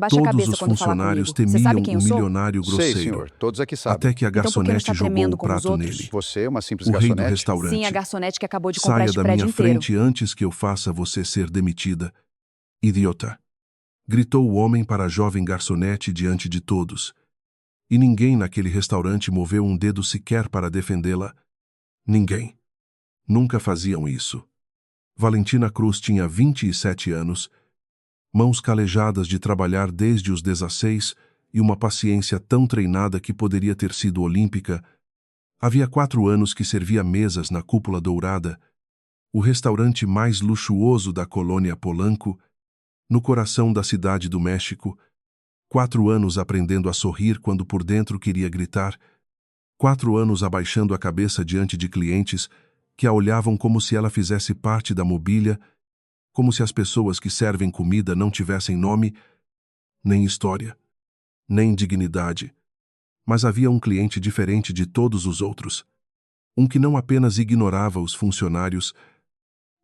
Baixa a Todos cabeça os quando falar funcionários comigo. Você sabe temiam quem o eu sou? milionário Sei, grosseiro, senhor. Todos aqui sabem. até que a Então por que não garçonete está jogou tremendo o como os prato outros? nele. Você é uma simples O rei do garçonete? restaurante. Sim, a garçonete que acabou de comprar Saia este da prédio minha inteiro. frente antes que eu faça você ser demitida. Idiota! Gritou o homem para a jovem garçonete diante de todos. E ninguém naquele restaurante moveu um dedo sequer para defendê-la. Ninguém. Nunca faziam isso. Valentina Cruz tinha 27 anos, mãos calejadas de trabalhar desde os 16 e uma paciência tão treinada que poderia ter sido olímpica. Havia 4 anos que servia mesas na Cúpula Dourada, o restaurante mais luxuoso da colônia Polanco, no coração da cidade do México. 4 anos aprendendo a sorrir quando por dentro queria gritar. 4 anos abaixando a cabeça diante de clientes que a olhavam como se ela fizesse parte da mobília, como se as pessoas que servem comida não tivessem nome, nem história, nem dignidade. Mas havia um cliente diferente de todos os outros. Um que não apenas ignorava os funcionários,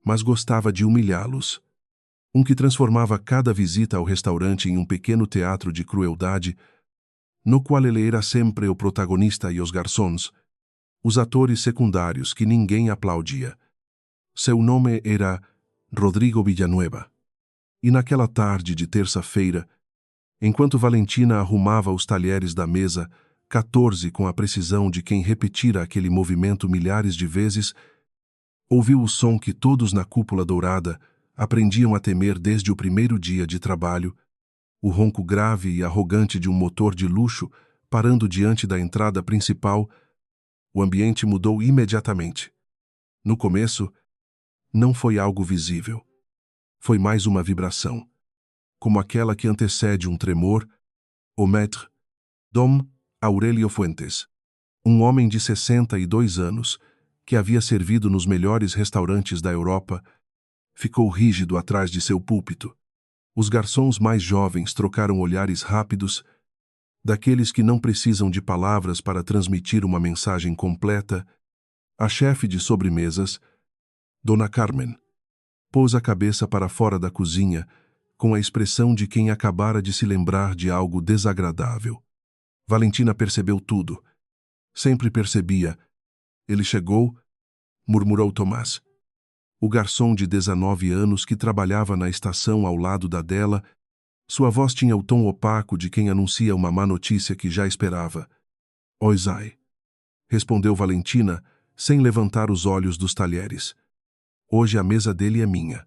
mas gostava de humilhá-los. Um que transformava cada visita ao restaurante em um pequeno teatro de crueldade, no qual ele era sempre o protagonista e os garçons, os atores secundários que ninguém aplaudia. Seu nome era Rodrigo Villanueva. E naquela tarde de terça-feira, enquanto Valentina arrumava os talheres da mesa, 14 com a precisão de quem repetira aquele movimento milhares de vezes, ouviu o som que todos na Cúpula Dourada aprendiam a temer desde o primeiro dia de trabalho, o ronco grave e arrogante de um motor de luxo parando diante da entrada principal. O ambiente mudou imediatamente. No começo, não foi algo visível. Foi mais uma vibração, como aquela que antecede um tremor. O maître, Dom Aurelio Fuentes, um homem de 62 anos, que havia servido nos melhores restaurantes da Europa, ficou rígido atrás de seu púlpito. Os garçons mais jovens trocaram olhares rápidos, daqueles que não precisam de palavras para transmitir uma mensagem completa. A chefe de sobremesas, Dona Carmen, pôs a cabeça para fora da cozinha, com a expressão de quem acabara de se lembrar de algo desagradável. Valentina percebeu tudo. Sempre percebia. Ele chegou, murmurou Tomás. O garçom de 19 anos que trabalhava na estação ao lado da dela, sua voz tinha o tom opaco de quem anuncia uma má notícia que já esperava. Oi, Zai, respondeu Valentina, sem levantar os olhos dos talheres. Hoje a mesa dele é minha.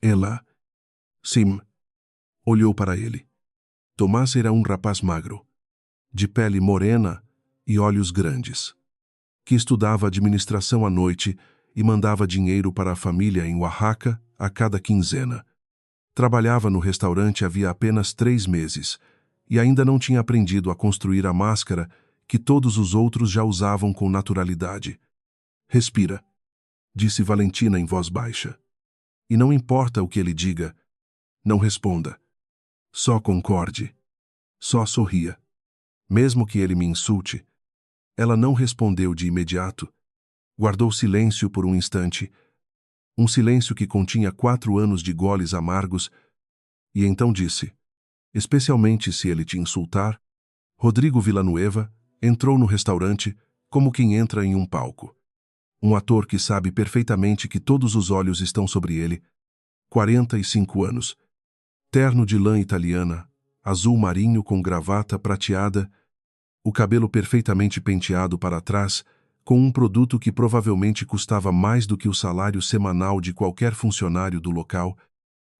Ela, sim, olhou para ele. Tomás era um rapaz magro, de pele morena e olhos grandes, que estudava administração à noite e mandava dinheiro para a família em Oaxaca a cada quinzena. Trabalhava no restaurante havia apenas 3 meses e ainda não tinha aprendido a construir a máscara que todos os outros já usavam com naturalidade. Respira, disse Valentina em voz baixa. E não importa o que ele diga, não responda. Só concorde. Só sorria. Mesmo que ele me insulte, ela não respondeu de imediato. Guardou silêncio por um instante, um silêncio que continha 4 anos de goles amargos, e então disse, especialmente se ele te insultar, Rodrigo Villanueva entrou no restaurante como quem entra em um palco. Um ator que sabe perfeitamente que todos os olhos estão sobre ele. 45 anos. Terno de lã italiana, azul marinho com gravata prateada, o cabelo perfeitamente penteado para trás, com um produto que provavelmente custava mais do que o salário semanal de qualquer funcionário do local.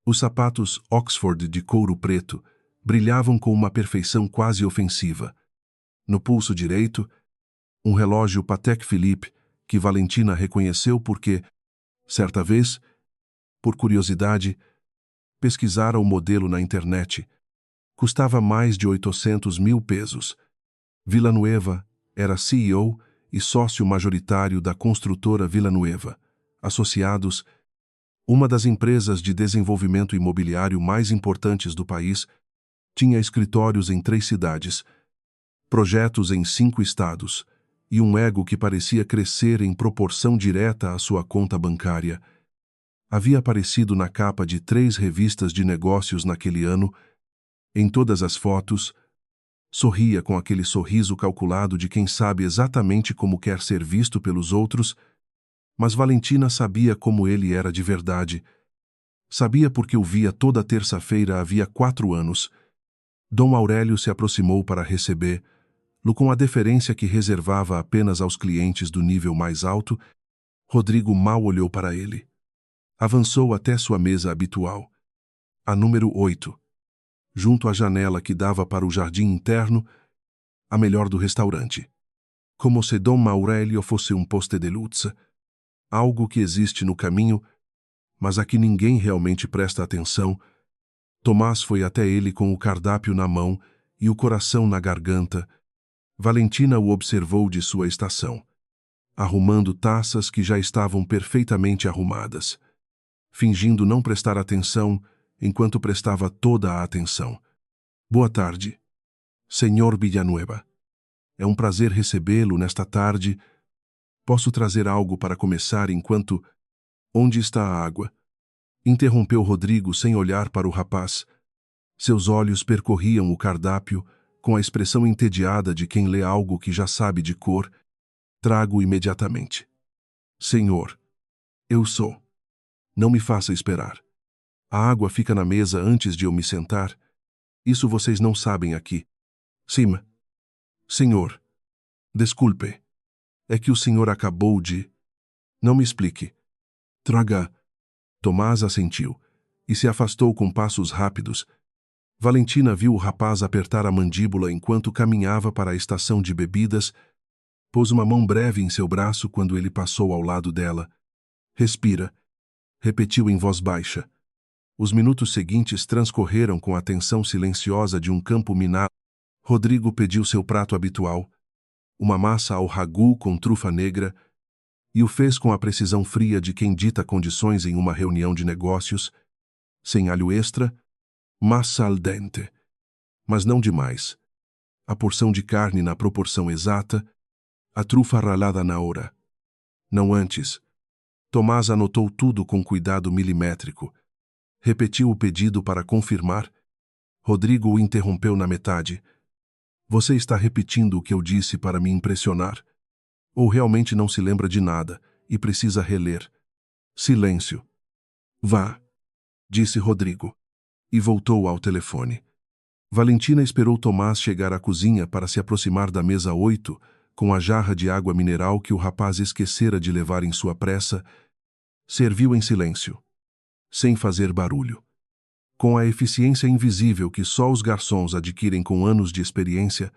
Os sapatos Oxford de couro preto brilhavam com uma perfeição quase ofensiva. No pulso direito, um relógio Patek Philippe que Valentina reconheceu porque, certa vez, por curiosidade, pesquisara o modelo na internet. Custava mais de 800 mil pesos. Villanueva era CEO e sócio majoritário da construtora Villanueva, Associados, uma das empresas de desenvolvimento imobiliário mais importantes do país. Tinha escritórios em 3 cidades, projetos em 5 estados e um ego que parecia crescer em proporção direta à sua conta bancária. Havia aparecido na capa de 3 revistas de negócios naquele ano Em todas as fotos, sorria com aquele sorriso calculado de quem sabe exatamente como quer ser visto pelos outros, mas Valentina sabia como ele era de verdade. Sabia porque o via toda terça-feira havia 4 anos. Dom Aurélio se aproximou para recebê-lo com a deferência que reservava apenas aos clientes do nível mais alto. Rodrigo mal olhou para ele. Avançou até sua mesa habitual, a número 8, junto à janela que dava para o jardim interno, a melhor do restaurante. Como se Dom Aurélio fosse um poste de luz, algo que existe no caminho, mas a que ninguém realmente presta atenção. Tomás foi até ele com o cardápio na mão e o coração na garganta. Valentina o observou de sua estação, arrumando taças que já estavam perfeitamente arrumadas, fingindo não prestar atenção enquanto prestava toda a atenção. Boa tarde, Senhor Villanueva. É um prazer recebê-lo nesta tarde. Posso trazer algo para começar enquanto... Onde está a água? Interrompeu Rodrigo sem olhar para o rapaz. Seus olhos percorriam o cardápio com a expressão entediada de quem lê algo que já sabe de cor. Trago imediatamente. Senhor, eu sou. Não me faça esperar. A água fica na mesa antes de eu me sentar. Isso vocês não sabem aqui. Sim. Senhor. Desculpe. É que o senhor acabou de... Não me explique. Traga. Tomás assentiu e se afastou com passos rápidos. Valentina viu o rapaz apertar a mandíbula enquanto caminhava para a estação de bebidas. Pôs uma mão breve em seu braço quando ele passou ao lado dela. Respira. Repetiu em voz baixa. Os minutos seguintes transcorreram com a tensão silenciosa de um campo minado. Rodrigo pediu seu prato habitual, uma massa ao ragu com trufa negra, e o fez com a precisão fria de quem dita condições em uma reunião de negócios, sem alho extra, massa al dente, mas não demais, a porção de carne na proporção exata, a trufa ralada na hora. Não antes. Tomás anotou tudo com cuidado milimétrico. Repetiu o pedido para confirmar. Rodrigo o interrompeu na metade. Você está repetindo o que eu disse para me impressionar? Ou realmente não se lembra de nada e precisa reler? Silêncio. Vá, disse Rodrigo, e voltou ao telefone. Valentina esperou Tomás chegar à cozinha para se aproximar da mesa 8, com a jarra de água mineral que o rapaz esquecera de levar em sua pressa. Serviu em silêncio, sem fazer barulho. Com a eficiência invisível que só os garçons adquirem com anos de experiência,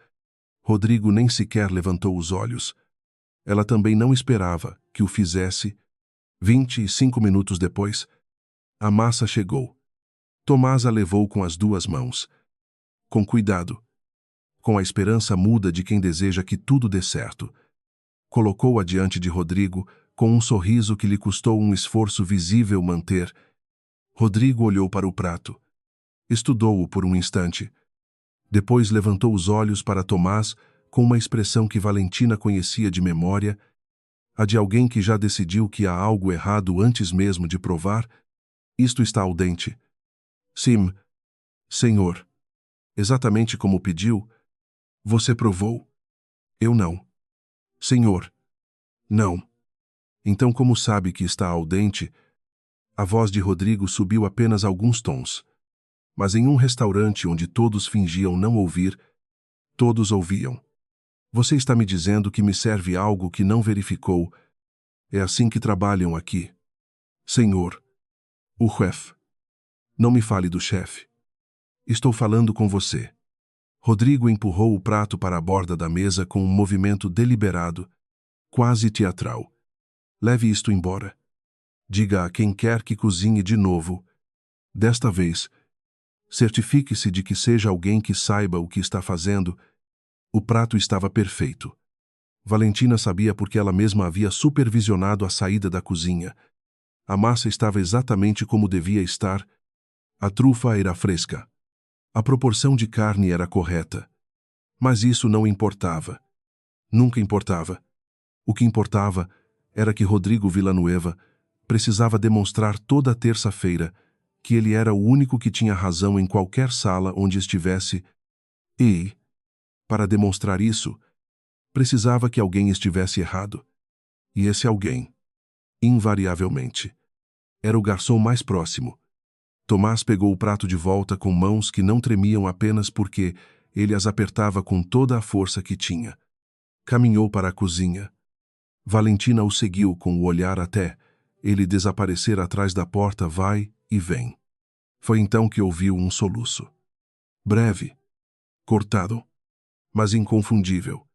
Rodrigo nem sequer levantou os olhos. Ela também não esperava que o fizesse. 25 minutos depois, a massa chegou. Tomás a levou com as 2 mãos. Com cuidado, com a esperança muda de quem deseja que tudo dê certo. Colocou-a diante de Rodrigo, com um sorriso que lhe custou um esforço visível manter. Rodrigo olhou para o prato. Estudou-o por um instante. Depois levantou os olhos para Tomás com uma expressão que Valentina conhecia de memória, a de alguém que já decidiu que há algo errado antes mesmo de provar. Isto está al dente. Sim, senhor. Exatamente como pediu. Você provou? Eu não. Senhor. Não. Então como sabe que está al dente? A voz de Rodrigo subiu apenas alguns tons. Mas em um restaurante onde todos fingiam não ouvir, todos ouviam. Você está me dizendo que me serve algo que não verificou. É assim que trabalham aqui. Senhor. O chefe. Não me fale do chefe. Estou falando com você. Rodrigo empurrou o prato para a borda da mesa com um movimento deliberado, quase teatral. Leve isto embora. Diga a quem quer que cozinhe de novo. Desta vez, certifique-se de que seja alguém que saiba o que está fazendo. O prato estava perfeito. Valentina sabia porque ela mesma havia supervisionado a saída da cozinha. A massa estava exatamente como devia estar. A trufa era fresca. A proporção de carne era correta. Mas isso não importava. Nunca importava. O que importava era que Rodrigo Villanueva precisava demonstrar toda terça-feira que ele era o único que tinha razão em qualquer sala onde estivesse, e, para demonstrar isso, precisava que alguém estivesse errado. E esse alguém, invariavelmente, era o garçom mais próximo. Tomás pegou o prato de volta com mãos que não tremiam apenas porque ele as apertava com toda a força que tinha. Caminhou para a cozinha. Valentina o seguiu com o olhar até ele desaparecer atrás da porta vai e vem. Foi então que ouviu um soluço. Breve, cortado, mas inconfundível.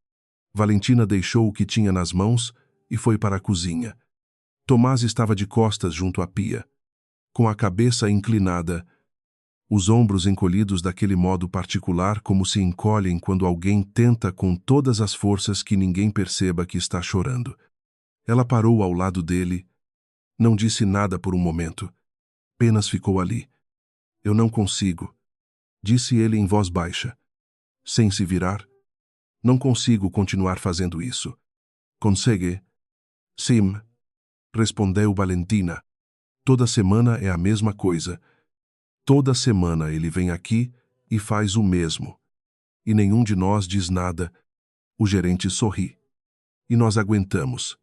Valentina deixou o que tinha nas mãos e foi para a cozinha. Tomás estava de costas junto à pia, com a cabeça inclinada, os ombros encolhidos daquele modo particular como se encolhem quando alguém tenta com todas as forças que ninguém perceba que está chorando. Ela parou ao lado dele, não disse nada por um momento, apenas ficou ali. Eu não consigo, disse ele em voz baixa, sem se virar. Não consigo continuar fazendo isso. Consegue? Sim, respondeu Valentina. Toda semana é a mesma coisa. Toda semana ele vem aqui e faz o mesmo. E nenhum de nós diz nada. O gerente sorri. E nós aguentamos.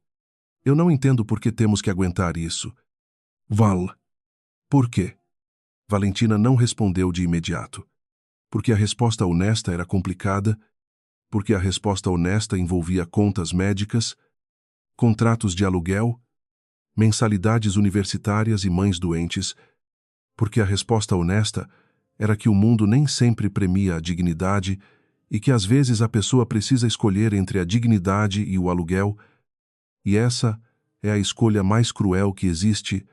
Eu não entendo por que temos que aguentar isso. Val. Por quê? Valentina não respondeu de imediato. Porque a resposta honesta era complicada, porque a resposta honesta envolvia contas médicas, contratos de aluguel, mensalidades universitárias e mães doentes, porque a resposta honesta era que o mundo nem sempre premia a dignidade e que às vezes a pessoa precisa escolher entre a dignidade e o aluguel, e essa é a escolha mais cruel que existe,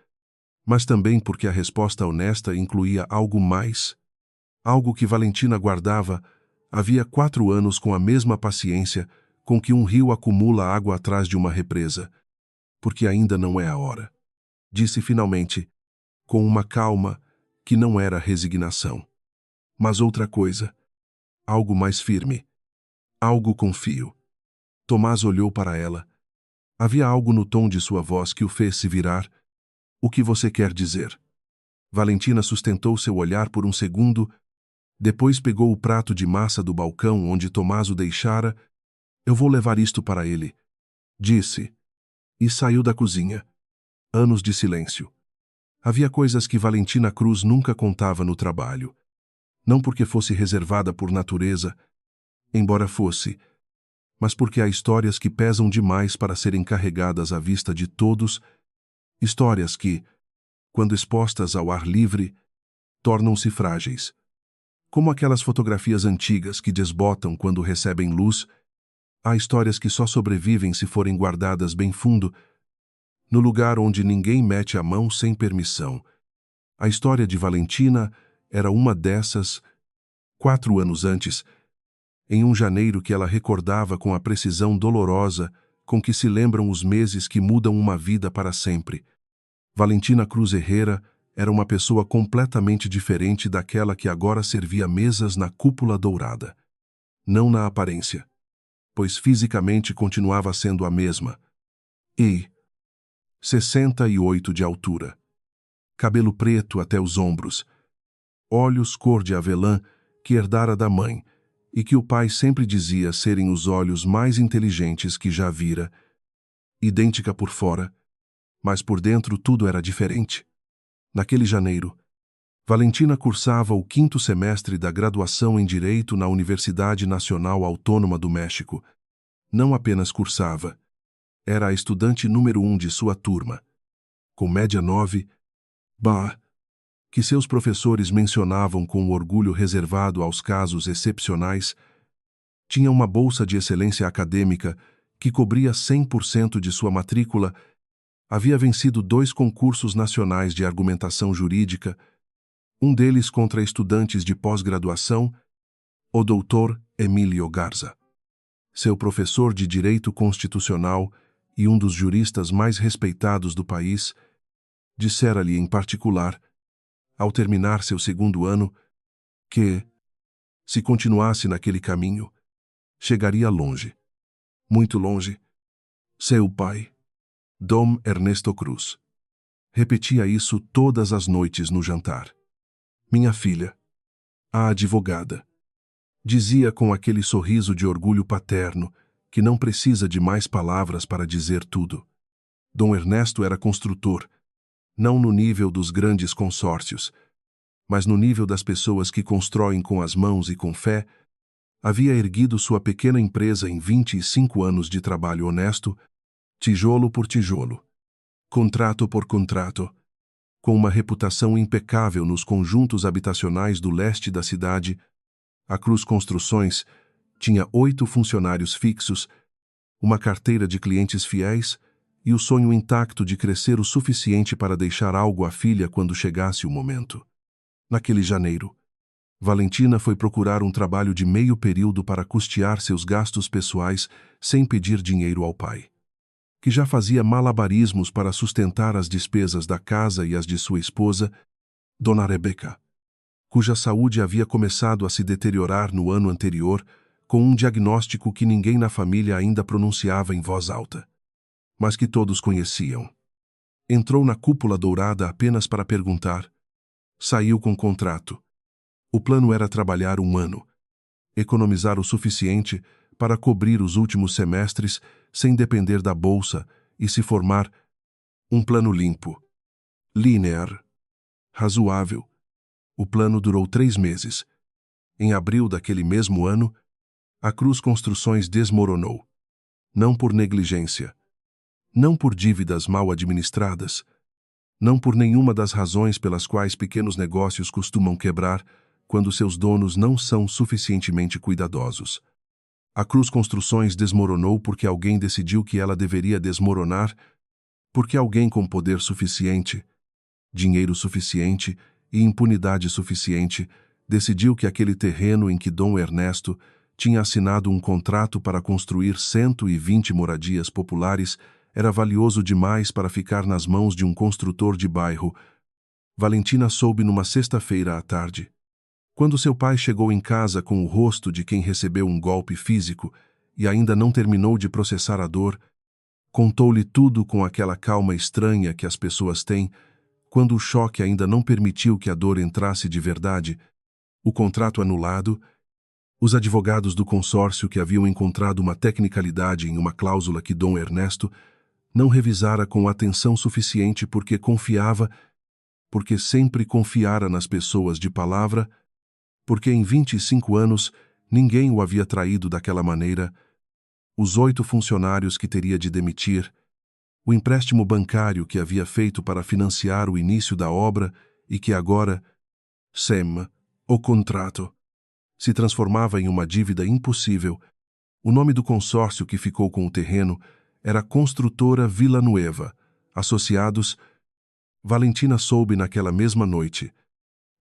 mas também porque a resposta honesta incluía algo mais, algo que Valentina guardava havia 4 anos com a mesma paciência com que um rio acumula água atrás de uma represa, porque ainda não é a hora. Disse finalmente, com uma calma que não era resignação, mas outra coisa, algo mais firme, algo com fio. Tomás olhou para ela. Havia algo no tom de sua voz que o fez se virar. O que você quer dizer? Valentina sustentou seu olhar por um segundo, depois pegou o prato de massa do balcão onde Tomás o deixara. Eu vou levar isto para ele, disse, e saiu da cozinha. Anos de silêncio. Havia coisas que Valentina Cruz nunca contava no trabalho. Não porque fosse reservada por natureza, embora fosse, mas porque há histórias que pesam demais para serem carregadas à vista de todos, histórias que, quando expostas ao ar livre, tornam-se frágeis. Como aquelas fotografias antigas que desbotam quando recebem luz, há histórias que só sobrevivem se forem guardadas bem fundo, no lugar onde ninguém mete a mão sem permissão. A história de Valentina era uma dessas. 4 anos antes, em um janeiro que ela recordava com a precisão dolorosa com que se lembram os meses que mudam uma vida para sempre. Valentina Cruz Herrera era uma pessoa completamente diferente daquela que agora servia mesas na Cúpula Dourada. Não na aparência, pois fisicamente continuava sendo a mesma. 68 de altura. Cabelo preto até os ombros. Olhos cor de avelã que herdara da mãe e que o pai sempre dizia serem os olhos mais inteligentes que já vira. Idêntica por fora, mas por dentro tudo era diferente. Naquele janeiro, Valentina cursava o 5º semestre da graduação em Direito na Universidade Nacional Autônoma do México. Não apenas cursava, era a estudante número 1 de sua turma, com média 9, que seus professores mencionavam com orgulho reservado aos casos excepcionais. Tinha uma bolsa de excelência acadêmica que cobria 100% de sua matrícula, havia vencido 2 concursos nacionais de argumentação jurídica, um deles contra estudantes de pós-graduação, o doutor Emílio Garza. Seu professor de Direito Constitucional e um dos juristas mais respeitados do país, dissera-lhe em particular, ao terminar seu 2º ano, que, se continuasse naquele caminho, chegaria longe, muito longe. Seu pai, Dom Ernesto Cruz, Repetia isso todas as noites no jantar. Minha filha, a advogada, dizia com aquele sorriso de orgulho paterno que não precisa de mais palavras para dizer tudo. Dom Ernesto era construtor, não no nível dos grandes consórcios, mas no nível das pessoas que constroem com as mãos e com fé. Havia erguido sua pequena empresa em 25 anos de trabalho honesto, tijolo por tijolo, contrato por contrato, com uma reputação impecável nos conjuntos habitacionais do leste da cidade. A Cruz Construções tinha 8 funcionários fixos, uma carteira de clientes fiéis e o sonho intacto de crescer o suficiente para deixar algo à filha quando chegasse o momento. Naquele janeiro, Valentina foi procurar um trabalho de meio período para custear seus gastos pessoais sem pedir dinheiro ao pai, que já fazia malabarismos para sustentar as despesas da casa e as de sua esposa, Dona Rebeca, cuja saúde havia começado a se deteriorar no ano anterior com um diagnóstico que ninguém na família ainda pronunciava em voz alta, mas que todos conheciam. Entrou na cúpula dourada apenas para perguntar. Saiu com contrato. O plano era trabalhar 1 ano, economizar o suficiente para cobrir os últimos semestres sem depender da bolsa e se formar. Um plano limpo, linear, razoável. O plano durou 3 meses. Em abril daquele mesmo ano, a Cruz Construções desmoronou. Não por negligência, não por dívidas mal administradas, não por nenhuma das razões pelas quais pequenos negócios costumam quebrar quando seus donos não são suficientemente cuidadosos. A Cruz Construções desmoronou porque alguém decidiu que ela deveria desmoronar, porque alguém com poder suficiente, dinheiro suficiente e impunidade suficiente decidiu que aquele terreno em que Dom Ernesto tinha assinado um contrato para construir 120 moradias populares era valioso demais para ficar nas mãos de um construtor de bairro. Valentina soube numa sexta-feira à tarde, quando seu pai chegou em casa com o rosto de quem recebeu um golpe físico e ainda não terminou de processar a dor. Contou-lhe tudo com aquela calma estranha que as pessoas têm quando o choque ainda não permitiu que a dor entrasse de verdade. O contrato anulado, os advogados do consórcio que haviam encontrado uma tecnicalidade em uma cláusula que Dom Ernesto não revisara com atenção suficiente porque sempre confiara nas pessoas de palavra, porque em 25 anos ninguém o havia traído daquela maneira, os 8 funcionários que teria de demitir, o empréstimo bancário que havia feito para financiar o início da obra e que agora, o contrato, se transformava em uma dívida impossível. O nome do consórcio que ficou com o terreno era Construtora Villanueva, Associados. Valentina soube naquela mesma noite.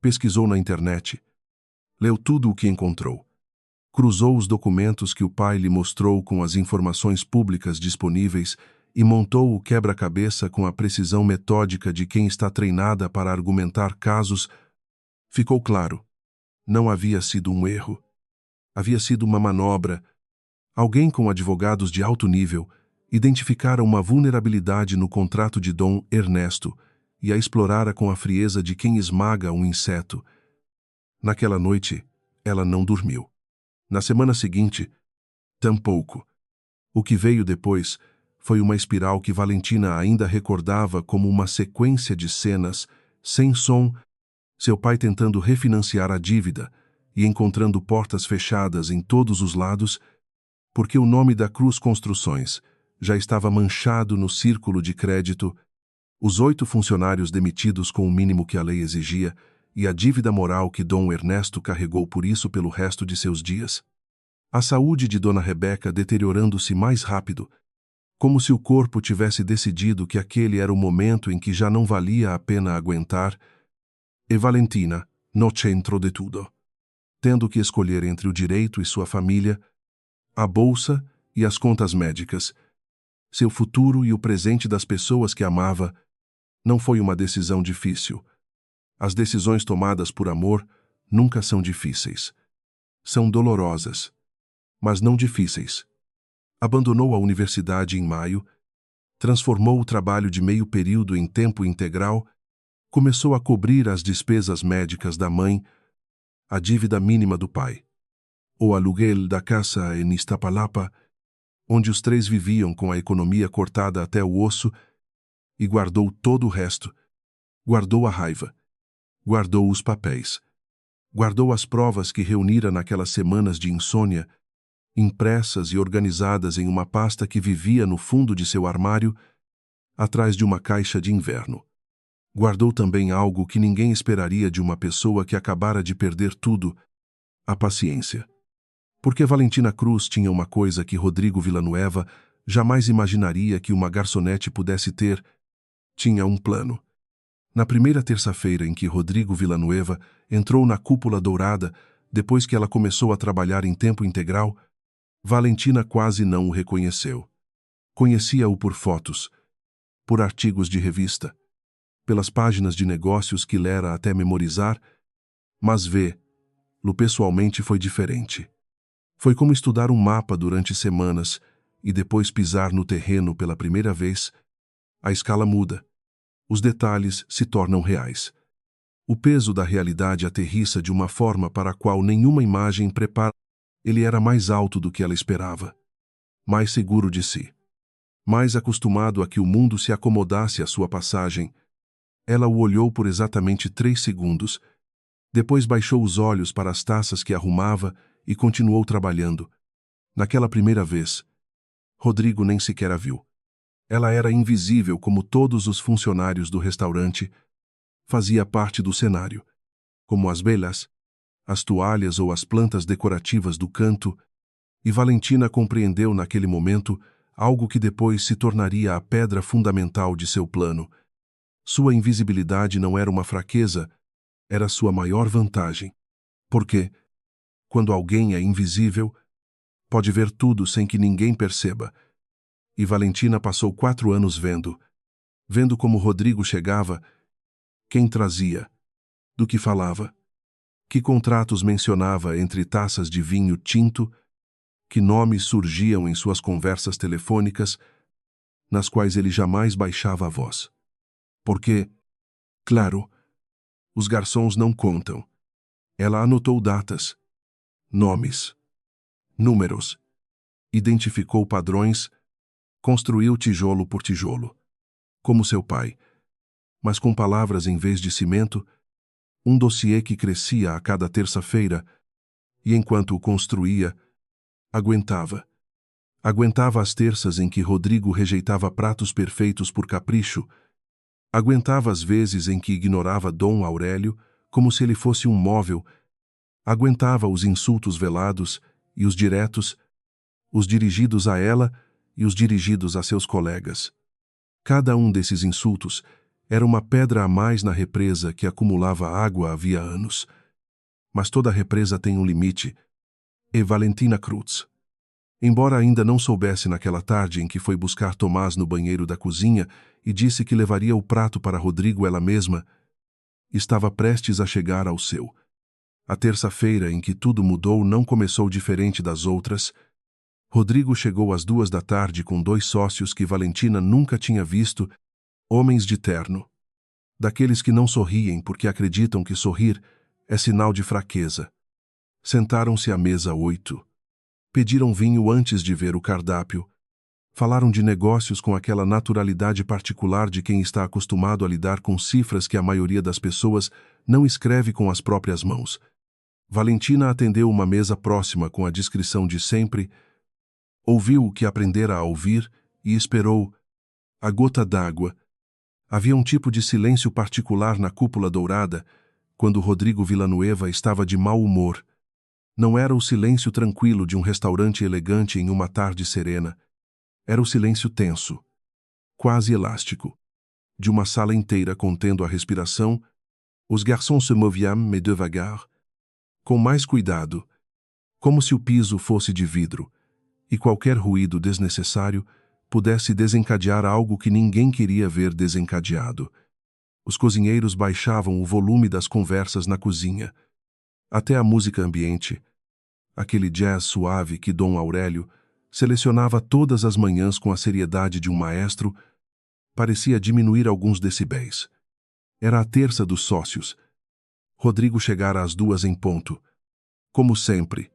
Pesquisou na internet. Leu tudo o que encontrou. Cruzou os documentos que o pai lhe mostrou com as informações públicas disponíveis e montou o quebra-cabeça com a precisão metódica de quem está treinada para argumentar casos. Ficou claro. Não havia sido um erro. Havia sido uma manobra. Alguém com advogados de alto nível identificara uma vulnerabilidade no contrato de Dom Ernesto e a explorara com a frieza de quem esmaga um inseto. Naquela noite, ela não dormiu. Na semana seguinte, tampouco. O que veio depois foi uma espiral que Valentina ainda recordava como uma sequência de cenas, sem som, seu pai tentando refinanciar a dívida e encontrando portas fechadas em todos os lados, porque o nome da Cruz Construções já estava manchado no círculo de crédito, os 8 funcionários demitidos com o mínimo que a lei exigia e a dívida moral que Dom Ernesto carregou por isso pelo resto de seus dias. A saúde de Dona Rebeca deteriorando-se mais rápido, como se o corpo tivesse decidido que aquele era o momento em que já não valia a pena aguentar, e Valentina, no centro de tudo, tendo que escolher entre o direito e sua família, a bolsa e as contas médicas, seu futuro e o presente das pessoas que amava. Não foi uma decisão difícil. As decisões tomadas por amor nunca são difíceis. São dolorosas, mas não difíceis. Abandonou a universidade em maio, transformou o trabalho de meio período em tempo integral, começou a cobrir as despesas médicas da mãe, a dívida mínima do pai, o aluguel da casa em Iztapalapa, onde os três viviam com a economia cortada até o osso, e guardou todo o resto. Guardou a raiva, guardou os papéis, guardou as provas que reunira naquelas semanas de insônia, impressas e organizadas em uma pasta que vivia no fundo de seu armário, atrás de uma caixa de inverno. Guardou também algo que ninguém esperaria de uma pessoa que acabara de perder tudo: a paciência. Porque Valentina Cruz tinha uma coisa que Rodrigo Villanueva jamais imaginaria que uma garçonete pudesse ter: tinha um plano. Na primeira terça-feira em que Rodrigo Villanueva entrou na Cúpula Dourada, depois que ela começou a trabalhar em tempo integral, Valentina quase não o reconheceu. Conhecia-o por fotos, por artigos de revista, pelas páginas de negócios que lera até memorizar, mas vê-lo pessoalmente foi diferente. Foi como estudar um mapa durante semanas e depois pisar no terreno pela primeira vez. A escala muda. Os detalhes se tornam reais. O peso da realidade aterrissa de uma forma para a qual nenhuma imagem prepara. Ele era mais alto do que ela esperava, mais seguro de si, mais acostumado a que o mundo se acomodasse à sua passagem. Ela o olhou por exatamente 3 segundos, depois baixou os olhos para as taças que arrumava e continuou trabalhando. Naquela primeira vez, Rodrigo nem sequer a viu. Ela era invisível como todos os funcionários do restaurante. Fazia parte do cenário, como as velas, as toalhas ou as plantas decorativas do canto, e Valentina compreendeu naquele momento algo que depois se tornaria a pedra fundamental de seu plano. Sua invisibilidade não era uma fraqueza, era sua maior vantagem. Porque, quando alguém é invisível, pode ver tudo sem que ninguém perceba. E Valentina passou 4 anos vendo como Rodrigo chegava, quem trazia, do que falava, que contratos mencionava entre taças de vinho tinto, que nomes surgiam em suas conversas telefônicas, nas quais ele jamais baixava a voz. Porque, claro, os garçons não contam. Ela anotou datas, nomes, números, identificou padrões, construiu tijolo por tijolo, como seu pai, mas com palavras em vez de cimento, um dossiê que crescia a cada terça-feira, e enquanto o construía, aguentava. Aguentava as terças em que Rodrigo rejeitava pratos perfeitos por capricho, aguentava as vezes em que ignorava Dom Aurélio como se ele fosse um móvel, aguentava os insultos velados e os diretos, os dirigidos a ela e os dirigidos a seus colegas. Cada um desses insultos era uma pedra a mais na represa que acumulava água havia anos. Mas toda represa tem um limite. E Valentina Cruz, embora ainda não soubesse naquela tarde em que foi buscar Tomás no banheiro da cozinha e disse que levaria o prato para Rodrigo ela mesma, estava prestes a chegar ao seu. A terça-feira em que tudo mudou não começou diferente das outras. Rodrigo chegou às 2 da tarde com 2 sócios que Valentina nunca tinha visto, homens de terno. Daqueles que não sorriem porque acreditam que sorrir é sinal de fraqueza. Sentaram-se à mesa 8. Pediram vinho antes de ver o cardápio. Falaram de negócios com aquela naturalidade particular de quem está acostumado a lidar com cifras que a maioria das pessoas não escreve com as próprias mãos. Valentina atendeu uma mesa próxima com a discrição de sempre, ouviu o que aprendera a ouvir e esperou. A gota d'água. Havia um tipo de silêncio particular na Cúpula Dourada, quando Rodrigo Villanueva estava de mau humor. Não era o silêncio tranquilo de um restaurante elegante em uma tarde serena. Era o silêncio tenso, quase elástico, de uma sala inteira contendo a respiração. Os garçons se moviam, mais devagar, com mais cuidado, como se o piso fosse de vidro, e qualquer ruído desnecessário pudesse desencadear algo que ninguém queria ver desencadeado. Os cozinheiros baixavam o volume das conversas na cozinha. Até a música ambiente, aquele jazz suave que Dom Aurélio selecionava todas as manhãs com a seriedade de um maestro, parecia diminuir alguns decibéis. Era a terça dos sócios. Rodrigo chegara às 2 em ponto. Como sempre.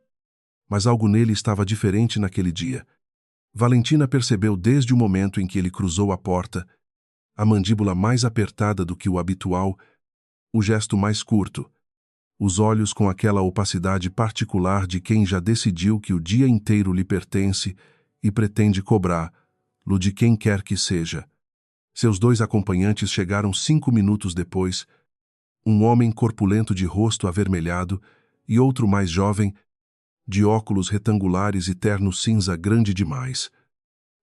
Mas algo nele estava diferente naquele dia. Valentina percebeu desde o momento em que ele cruzou a porta, a mandíbula mais apertada do que o habitual, o gesto mais curto, os olhos com aquela opacidade particular de quem já decidiu que o dia inteiro lhe pertence e pretende cobrá-lo de quem quer que seja. Seus 2 acompanhantes chegaram 5 minutos depois, um homem corpulento de rosto avermelhado e outro mais jovem, de óculos retangulares e terno cinza grande demais.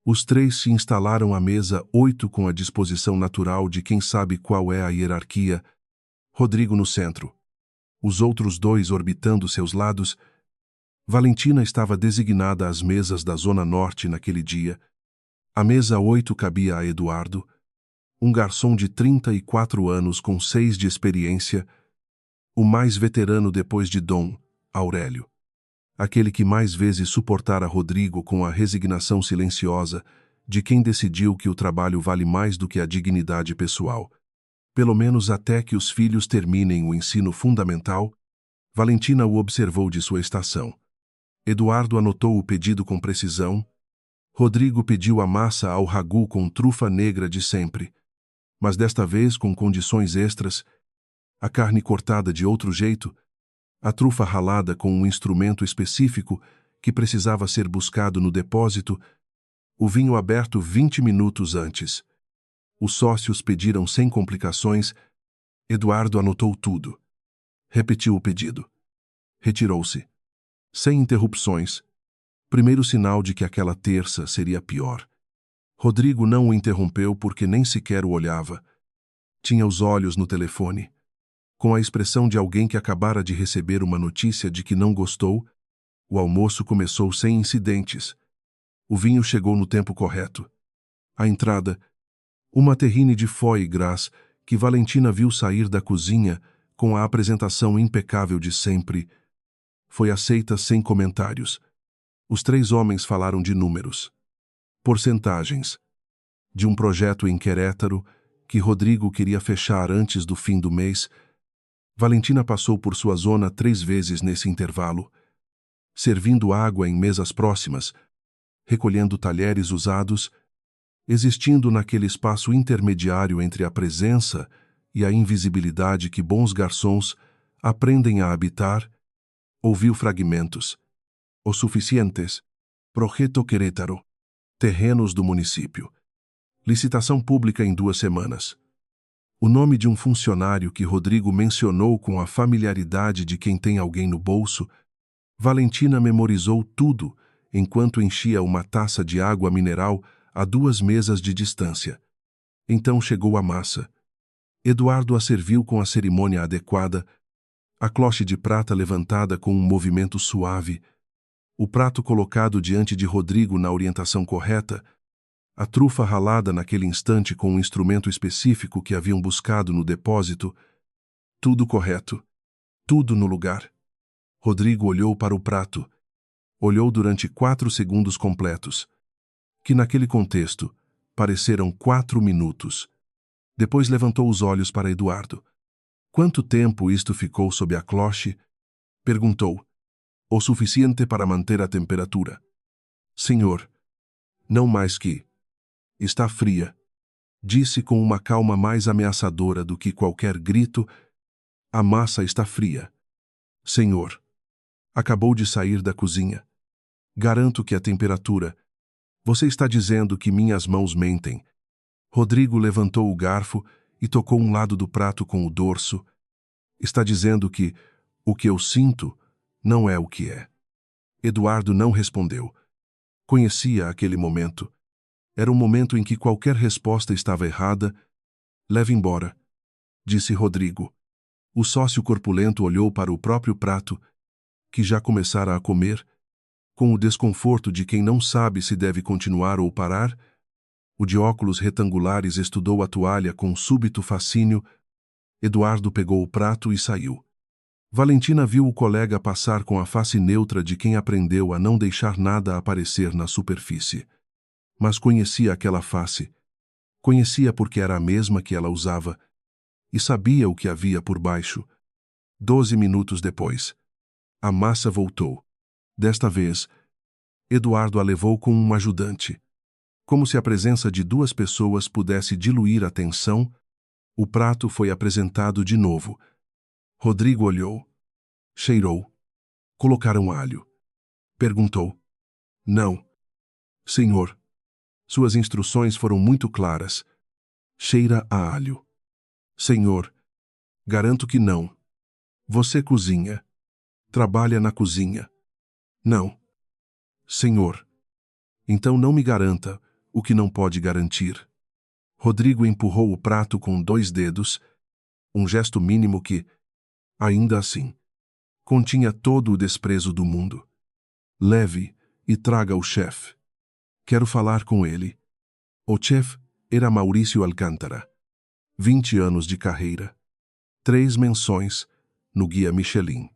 Os 3 se instalaram à mesa 8 com a disposição natural de quem sabe qual é a hierarquia, Rodrigo no centro. Os outros 2 orbitando seus lados. Valentina estava designada às mesas da Zona Norte naquele dia. A mesa 8 cabia a Eduardo, um garçom de 34 anos com 6 de experiência, o mais veterano depois de Dom Aurélio. Aquele que mais vezes suportara Rodrigo com a resignação silenciosa de quem decidiu que o trabalho vale mais do que a dignidade pessoal. Pelo menos até que os filhos terminem o ensino fundamental, Valentina o observou de sua estação. Eduardo anotou o pedido com precisão. Rodrigo pediu a massa ao ragu com trufa negra de sempre, mas desta vez com condições extras, a carne cortada de outro jeito, a trufa ralada com um instrumento específico que precisava ser buscado no depósito, o vinho aberto 20 minutos antes. Os sócios pediram sem complicações. Eduardo anotou tudo. Repetiu o pedido. Retirou-se. Sem interrupções. Primeiro sinal de que aquela terça seria pior. Rodrigo não o interrompeu porque nem sequer o olhava. Tinha os olhos no telefone. Com a expressão de alguém que acabara de receber uma notícia de que não gostou, o almoço começou sem incidentes. O vinho chegou no tempo correto. À entrada, uma terrine de foie gras que Valentina viu sair da cozinha com a apresentação impecável de sempre, foi aceita sem comentários. Os 3 homens falaram de números, porcentagens, de um projeto em Querétaro que Rodrigo queria fechar antes do fim do mês. Valentina passou por sua zona 3 vezes nesse intervalo, servindo água em mesas próximas, recolhendo talheres usados, existindo naquele espaço intermediário entre a presença e a invisibilidade que bons garçons aprendem a habitar. Ouviu fragmentos. O suficientes. Projeto Querétaro. Terrenos do município. Licitação pública em 2 semanas. O nome de um funcionário que Rodrigo mencionou com a familiaridade de quem tem alguém no bolso. Valentina memorizou tudo enquanto enchia uma taça de água mineral a 2 mesas de distância. Então chegou a massa. Eduardo a serviu com a cerimônia adequada, a cloche de prata levantada com um movimento suave, o prato colocado diante de Rodrigo na orientação correta, a trufa ralada naquele instante com um instrumento específico que haviam buscado no depósito. Tudo correto. Tudo no lugar. Rodrigo olhou para o prato. Olhou durante 4 segundos completos, que naquele contexto pareceram 4 minutos. Depois levantou os olhos para Eduardo. Quanto tempo isto ficou sob a cloche? Perguntou. O suficiente para manter a temperatura. Senhor, não mais que. Está fria. Disse com uma calma mais ameaçadora do que qualquer grito. A massa está fria. Senhor. Acabou de sair da cozinha. Garanto que a temperatura. Você está dizendo que minhas mãos mentem. Rodrigo levantou o garfo e tocou um lado do prato com o dorso. Está dizendo que o que eu sinto não é o que é. Eduardo não respondeu. Conhecia aquele momento. Era um momento em que qualquer resposta estava errada. Leve embora, disse Rodrigo. O sócio corpulento olhou para o próprio prato, que já começara a comer, com o desconforto de quem não sabe se deve continuar ou parar. O de óculos retangulares estudou a toalha com súbito fascínio. Eduardo pegou o prato e saiu. Valentina viu o colega passar com a face neutra de quem aprendeu a não deixar nada aparecer na superfície. Mas conhecia aquela face. Conhecia porque era a mesma que ela usava e sabia o que havia por baixo. 12 minutos depois, a massa voltou. Desta vez, Eduardo a levou com um ajudante. Como se a presença de duas pessoas pudesse diluir a tensão, o prato foi apresentado de novo. Rodrigo olhou, cheirou. Colocaram alho. Perguntou. Não. Senhor. Suas instruções foram muito claras. Cheira a alho. Senhor. Garanto que não. Você cozinha. Trabalha na cozinha. Não. Senhor. Então não me garanta o que não pode garantir. Rodrigo empurrou o prato com 2 dedos, um gesto mínimo que, ainda assim, continha todo o desprezo do mundo. Leve e traga o chefe. Quero falar com ele. O chefe era Maurício Alcântara. 20 anos de carreira. 3 menções no Guia Michelin.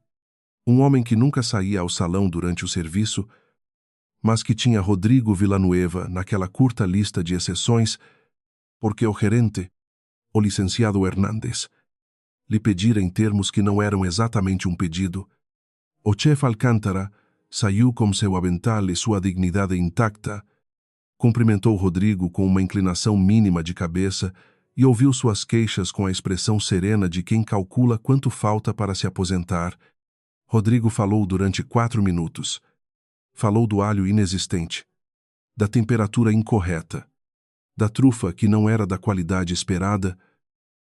Um homem que nunca saía ao salão durante o serviço, mas que tinha Rodrigo Villanueva naquela curta lista de exceções, porque o gerente, o licenciado Hernández, lhe pedira em termos que não eram exatamente um pedido. O chefe Alcântara saiu com seu avental e sua dignidade intacta, cumprimentou Rodrigo com uma inclinação mínima de cabeça e ouviu suas queixas com a expressão serena de quem calcula quanto falta para se aposentar. Rodrigo falou durante 4 minutos. Falou do alho inexistente, da temperatura incorreta, da trufa que não era da qualidade esperada,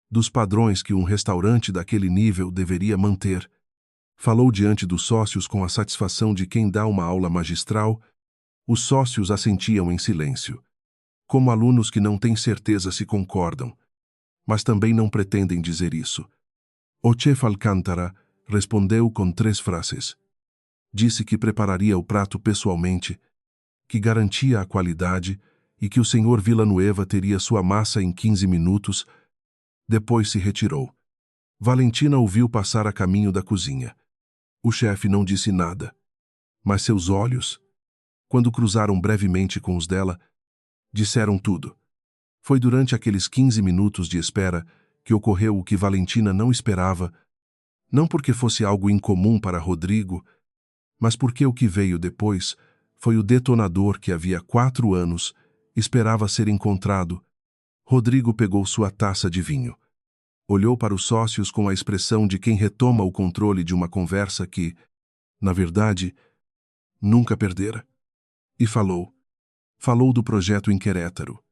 dos padrões que um restaurante daquele nível deveria manter. Falou diante dos sócios com a satisfação de quem dá uma aula magistral. Os sócios assentiam em silêncio, como alunos que não têm certeza se concordam, mas também não pretendem dizer isso. O chefe Alcântara respondeu com 3 frases. Disse que prepararia o prato pessoalmente, que garantia a qualidade e que o senhor Villanueva teria sua massa em 15 minutos. Depois se retirou. Valentina o viu passar a caminho da cozinha. O chefe não disse nada, mas seus olhos, quando cruzaram brevemente com os dela, disseram tudo. Foi durante aqueles 15 minutos de espera que ocorreu o que Valentina não esperava, não porque fosse algo incomum para Rodrigo, mas porque o que veio depois foi o detonador que havia 4 anos esperava ser encontrado. Rodrigo pegou sua taça de vinho. Olhou para os sócios com a expressão de quem retoma o controle de uma conversa que, na verdade, nunca perdera. E falou. Falou do projeto em Querétaro,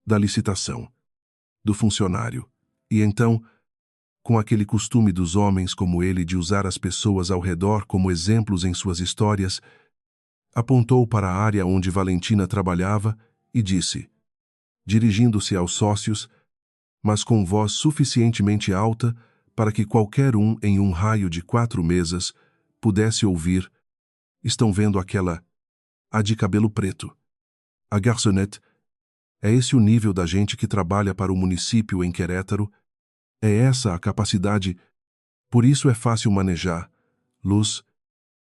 da licitação, do funcionário, e então, com aquele costume dos homens como ele de usar as pessoas ao redor como exemplos em suas histórias, apontou para a área onde Valentina trabalhava e disse, dirigindo-se aos sócios, mas com voz suficientemente alta para que qualquer um em um raio de 4 mesas pudesse ouvir: estão vendo aquela, a de cabelo preto, a garçonete? É esse o nível da gente que trabalha para o município em Querétaro? É essa a capacidade? Por isso é fácil manejar. Luz,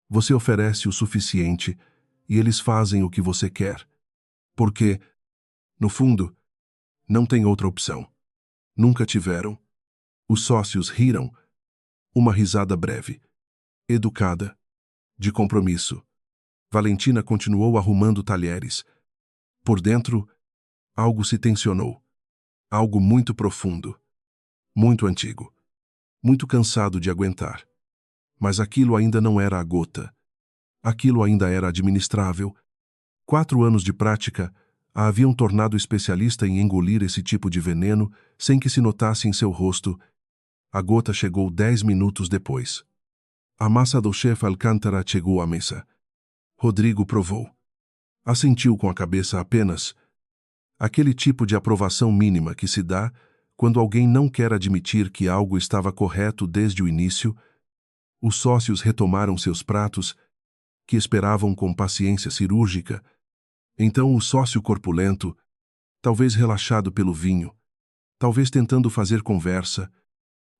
você oferece o suficiente e eles fazem o que você quer. Porque, no fundo, não tem outra opção. Nunca tiveram. Os sócios riram. Uma risada breve, educada, de compromisso. Valentina continuou arrumando talheres. Por dentro, algo se tensionou. Algo muito profundo. Muito antigo. Muito cansado de aguentar. Mas aquilo ainda não era a gota. Aquilo ainda era administrável. 4 anos de prática a haviam tornado especialista em engolir esse tipo de veneno sem que se notasse em seu rosto. A gota chegou 10 minutos depois. A massa do chefe Alcântara chegou à mesa. Rodrigo provou. Assentiu com a cabeça apenas. Aquele tipo de aprovação mínima que se dá quando alguém não quer admitir que algo estava correto desde o início. Os sócios retomaram seus pratos, que esperavam com paciência cirúrgica. Então o sócio corpulento, talvez relaxado pelo vinho, talvez tentando fazer conversa,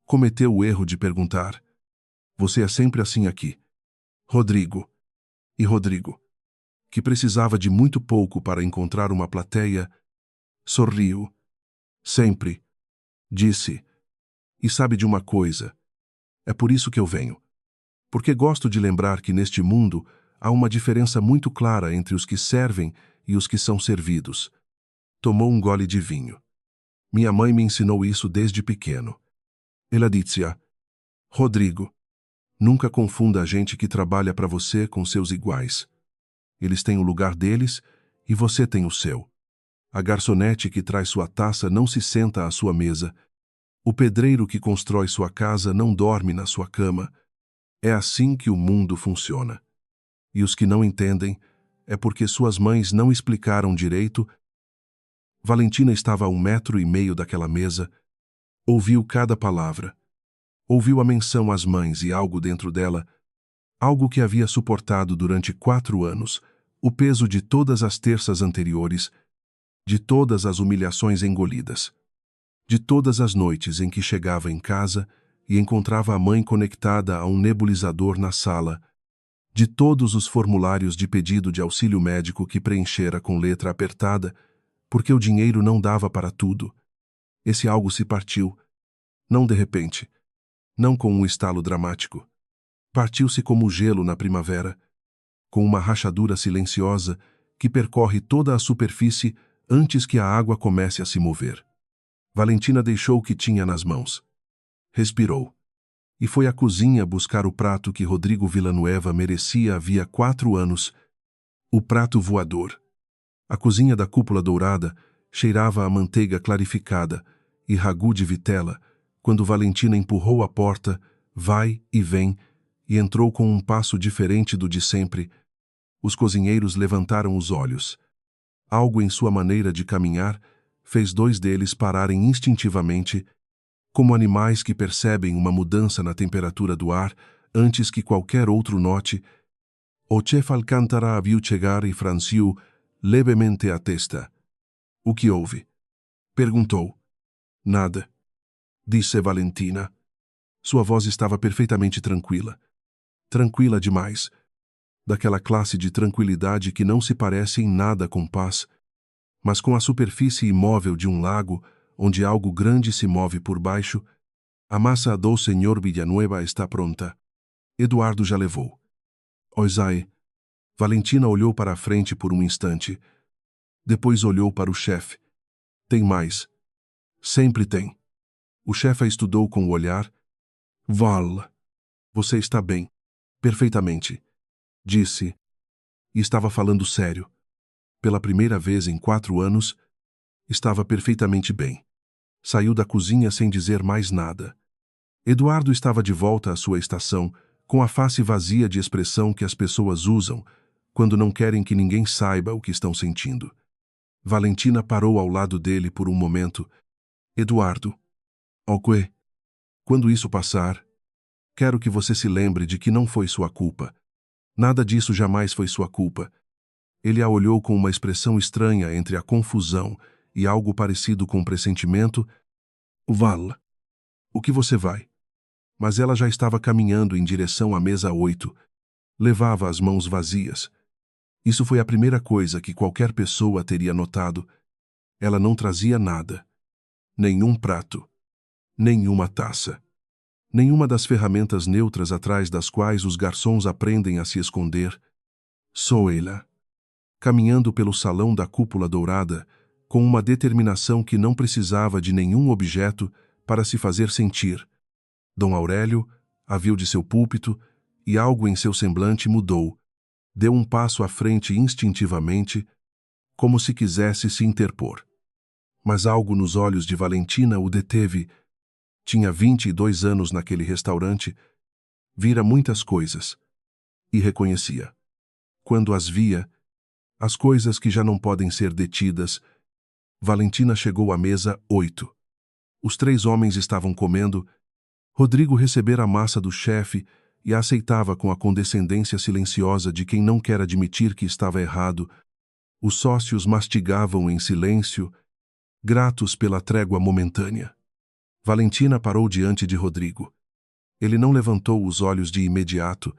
cometeu o erro de perguntar: você é sempre assim aqui? Rodrigo. E Rodrigo, que precisava de muito pouco para encontrar uma plateia, sorriu. Sempre, disse. E sabe de uma coisa? É por isso que eu venho. Porque gosto de lembrar que neste mundo há uma diferença muito clara entre os que servem e os que são servidos. Tomou um gole de vinho. Minha mãe me ensinou isso desde pequeno. Ela disse: Rodrigo, nunca confunda a gente que trabalha para você com seus iguais. Eles têm o lugar deles e você tem o seu. A garçonete que traz sua taça não se senta à sua mesa. O pedreiro que constrói sua casa não dorme na sua cama. É assim que o mundo funciona. E os que não entendem é porque suas mães não explicaram direito. Valentina estava a 1,5 metro daquela mesa. Ouviu cada palavra. Ouviu a menção às mães e algo dentro dela, algo que havia suportado durante 4 anos, o peso de todas as terças anteriores, de todas as humilhações engolidas, de todas as noites em que chegava em casa e encontrava a mãe conectada a um nebulizador na sala, de todos os formulários de pedido de auxílio médico que preenchera com letra apertada, porque o dinheiro não dava para tudo. Esse algo se partiu, não de repente, não com um estalo dramático. Partiu-se como o gelo na primavera, com uma rachadura silenciosa que percorre toda a superfície antes que a água comece a se mover. Valentina deixou o que tinha nas mãos. Respirou. E foi à cozinha buscar o prato que Rodrigo Villanueva merecia havia 4 anos, o prato voador. A cozinha da Cúpula Dourada cheirava a manteiga clarificada e ragu de vitela, quando Valentina empurrou a porta, vai e vem, e entrou com um passo diferente do de sempre. Os cozinheiros levantaram os olhos. Algo em sua maneira de caminhar fez 2 deles pararem instintivamente, como animais que percebem uma mudança na temperatura do ar antes que qualquer outro note. O chefe Alcântara a viu chegar e franciu levemente a testa. O que houve? Perguntou. Nada, disse Valentina. Sua voz estava perfeitamente tranquila. Tranquila demais. Daquela classe de tranquilidade que não se parece em nada com paz, mas com a superfície imóvel de um lago, onde algo grande se move por baixo. A massa do Senhor Villanueva está pronta. Eduardo já levou. Oisai. Valentina olhou para a frente por um instante. Depois olhou para o chefe. Tem mais. Sempre tem. O chefe a estudou com o olhar. Val. Você está bem. Perfeitamente. Disse. E estava falando sério. Pela primeira vez em 4 anos, estava perfeitamente bem. Saiu da cozinha sem dizer mais nada. Eduardo estava de volta à sua estação, com a face vazia de expressão que as pessoas usam quando não querem que ninguém saiba o que estão sentindo. Valentina parou ao lado dele por um momento. Eduardo. Oque. Quando isso passar, quero que você se lembre de que não foi sua culpa. Nada disso jamais foi sua culpa. Ele a olhou com uma expressão estranha entre a confusão e algo parecido com pressentimento. Val. O que você vai? Mas ela já estava caminhando em direção à mesa 8. Levava as mãos vazias. Isso foi a primeira coisa que qualquer pessoa teria notado. Ela não trazia nada. Nenhum prato. Nenhuma taça. Nenhuma das ferramentas neutras atrás das quais os garçons aprendem a se esconder. Sou ela. Caminhando pelo salão da Cúpula Dourada, com uma determinação que não precisava de nenhum objeto para se fazer sentir. Dom Aurélio a viu de seu púlpito e algo em seu semblante mudou. Deu um passo à frente instintivamente, como se quisesse se interpor. Mas algo nos olhos de Valentina o deteve. Tinha 22 anos naquele restaurante, vira muitas coisas e reconhecia. Quando as via, as coisas que já não podem ser detidas, Valentina chegou à mesa 8. Os 3 homens estavam comendo. Rodrigo recebera a massa do chefe e a aceitava com a condescendência silenciosa de quem não quer admitir que estava errado. Os sócios mastigavam em silêncio, gratos pela trégua momentânea. Valentina parou diante de Rodrigo. Ele não levantou os olhos de imediato.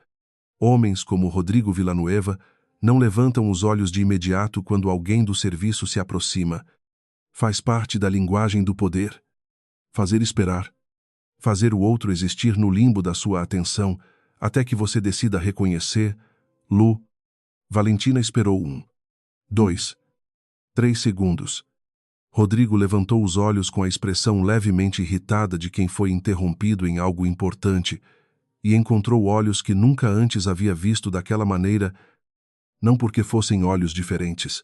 Homens como Rodrigo Villanueva não levantam os olhos de imediato quando alguém do serviço se aproxima. Faz parte da linguagem do poder. Fazer esperar. Fazer o outro existir no limbo da sua atenção, até que você decida reconhecer. Lu. Valentina esperou 1, 2, 3 segundos. Rodrigo levantou os olhos com a expressão levemente irritada de quem foi interrompido em algo importante e encontrou olhos que nunca antes havia visto daquela maneira, não porque fossem olhos diferentes.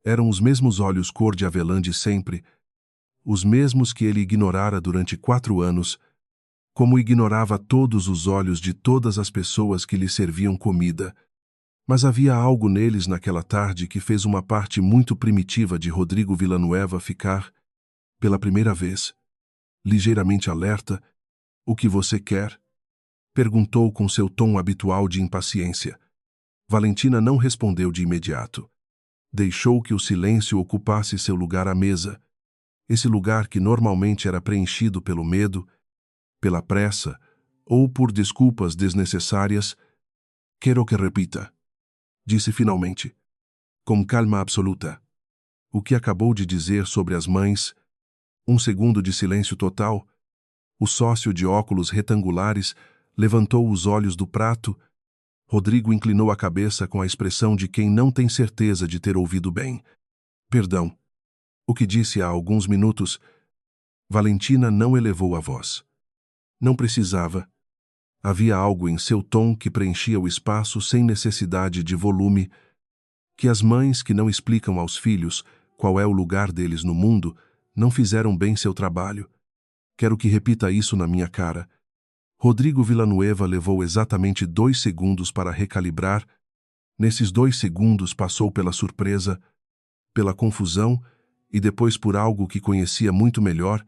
Eram os mesmos olhos cor de avelã de sempre, os mesmos que ele ignorara durante 4 anos, como ignorava todos os olhos de todas as pessoas que lhe serviam comida. Mas havia algo neles naquela tarde que fez uma parte muito primitiva de Rodrigo Villanueva ficar, pela primeira vez, ligeiramente alerta. O que você quer? Perguntou com seu tom habitual de impaciência. Valentina não respondeu de imediato. Deixou que o silêncio ocupasse seu lugar à mesa, esse lugar que normalmente era preenchido pelo medo, pela pressa ou por desculpas desnecessárias. Quero que repita, disse finalmente, com calma absoluta. O que acabou de dizer sobre as mães? 1 segundo de silêncio total. O sócio de óculos retangulares levantou os olhos do prato. Rodrigo inclinou a cabeça com a expressão de quem não tem certeza de ter ouvido bem. Perdão. O que disse há alguns minutos. Valentina não elevou a voz. Não precisava. Havia algo em seu tom que preenchia o espaço sem necessidade de volume, que as mães que não explicam aos filhos qual é o lugar deles no mundo não fizeram bem seu trabalho. Quero que repita isso na minha cara. Rodrigo Villanueva levou exatamente 2 segundos para recalibrar. Nesses 2 segundos passou pela surpresa, pela confusão e depois por algo que conhecia muito melhor,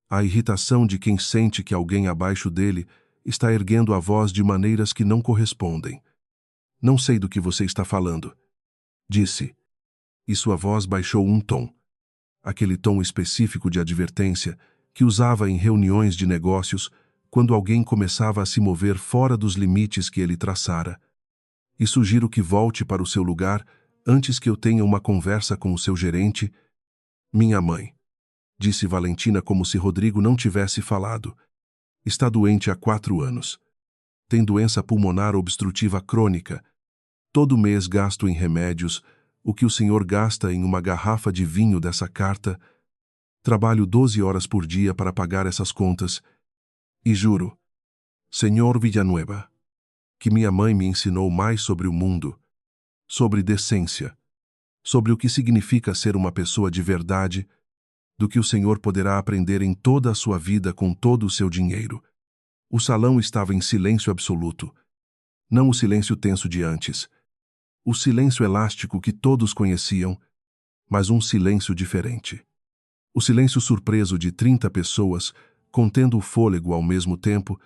a irritação de quem sente que alguém abaixo dele está erguendo a voz de maneiras que não correspondem. Não sei do que você está falando, disse, e sua voz baixou um tom. Aquele tom específico de advertência que usava em reuniões de negócios quando alguém começava a se mover fora dos limites que ele traçara. E sugiro que volte para o seu lugar antes que eu tenha uma conversa com o seu gerente. Minha mãe, disse Valentina como se Rodrigo não tivesse falado. Está doente há 4 anos. Tem doença pulmonar obstrutiva crônica. Todo mês gasto em remédios, o que o senhor gasta em uma garrafa de vinho dessa carta. Trabalho 12 horas por dia para pagar essas contas. E juro, senhor Villanueva, que minha mãe me ensinou mais sobre o mundo, sobre decência, sobre o que significa ser uma pessoa de verdade, do que o senhor poderá aprender em toda a sua vida com todo o seu dinheiro. O salão estava em silêncio absoluto. Não o silêncio tenso de antes. O silêncio elástico que todos conheciam, mas um silêncio diferente. O silêncio surpreso de 30 pessoas, contendo o fôlego ao mesmo tempo,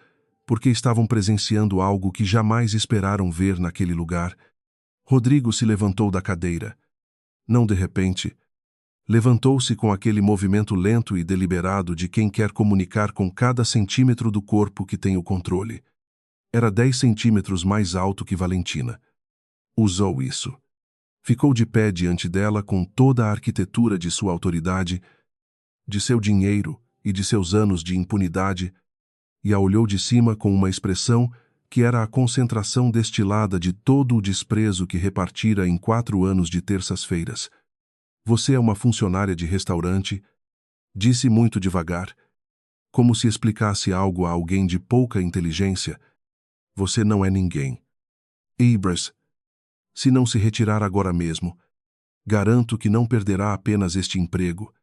porque estavam presenciando algo que jamais esperaram ver naquele lugar. Rodrigo se levantou da cadeira. Não de repente. Levantou-se com aquele movimento lento e deliberado de quem quer comunicar com cada centímetro do corpo que tem o controle. Era 10 centímetros mais alto que Valentina. Usou isso. Ficou de pé diante dela com toda a arquitetura de sua autoridade, de seu dinheiro e de seus anos de impunidade, e a olhou de cima com uma expressão que era a concentração destilada de todo o desprezo que repartira em 4 anos de terças-feiras. Você é uma funcionária de restaurante, disse muito devagar, como se explicasse algo a alguém de pouca inteligência. Você não é ninguém. Ibras, se não se retirar agora mesmo, garanto que não perderá apenas este emprego.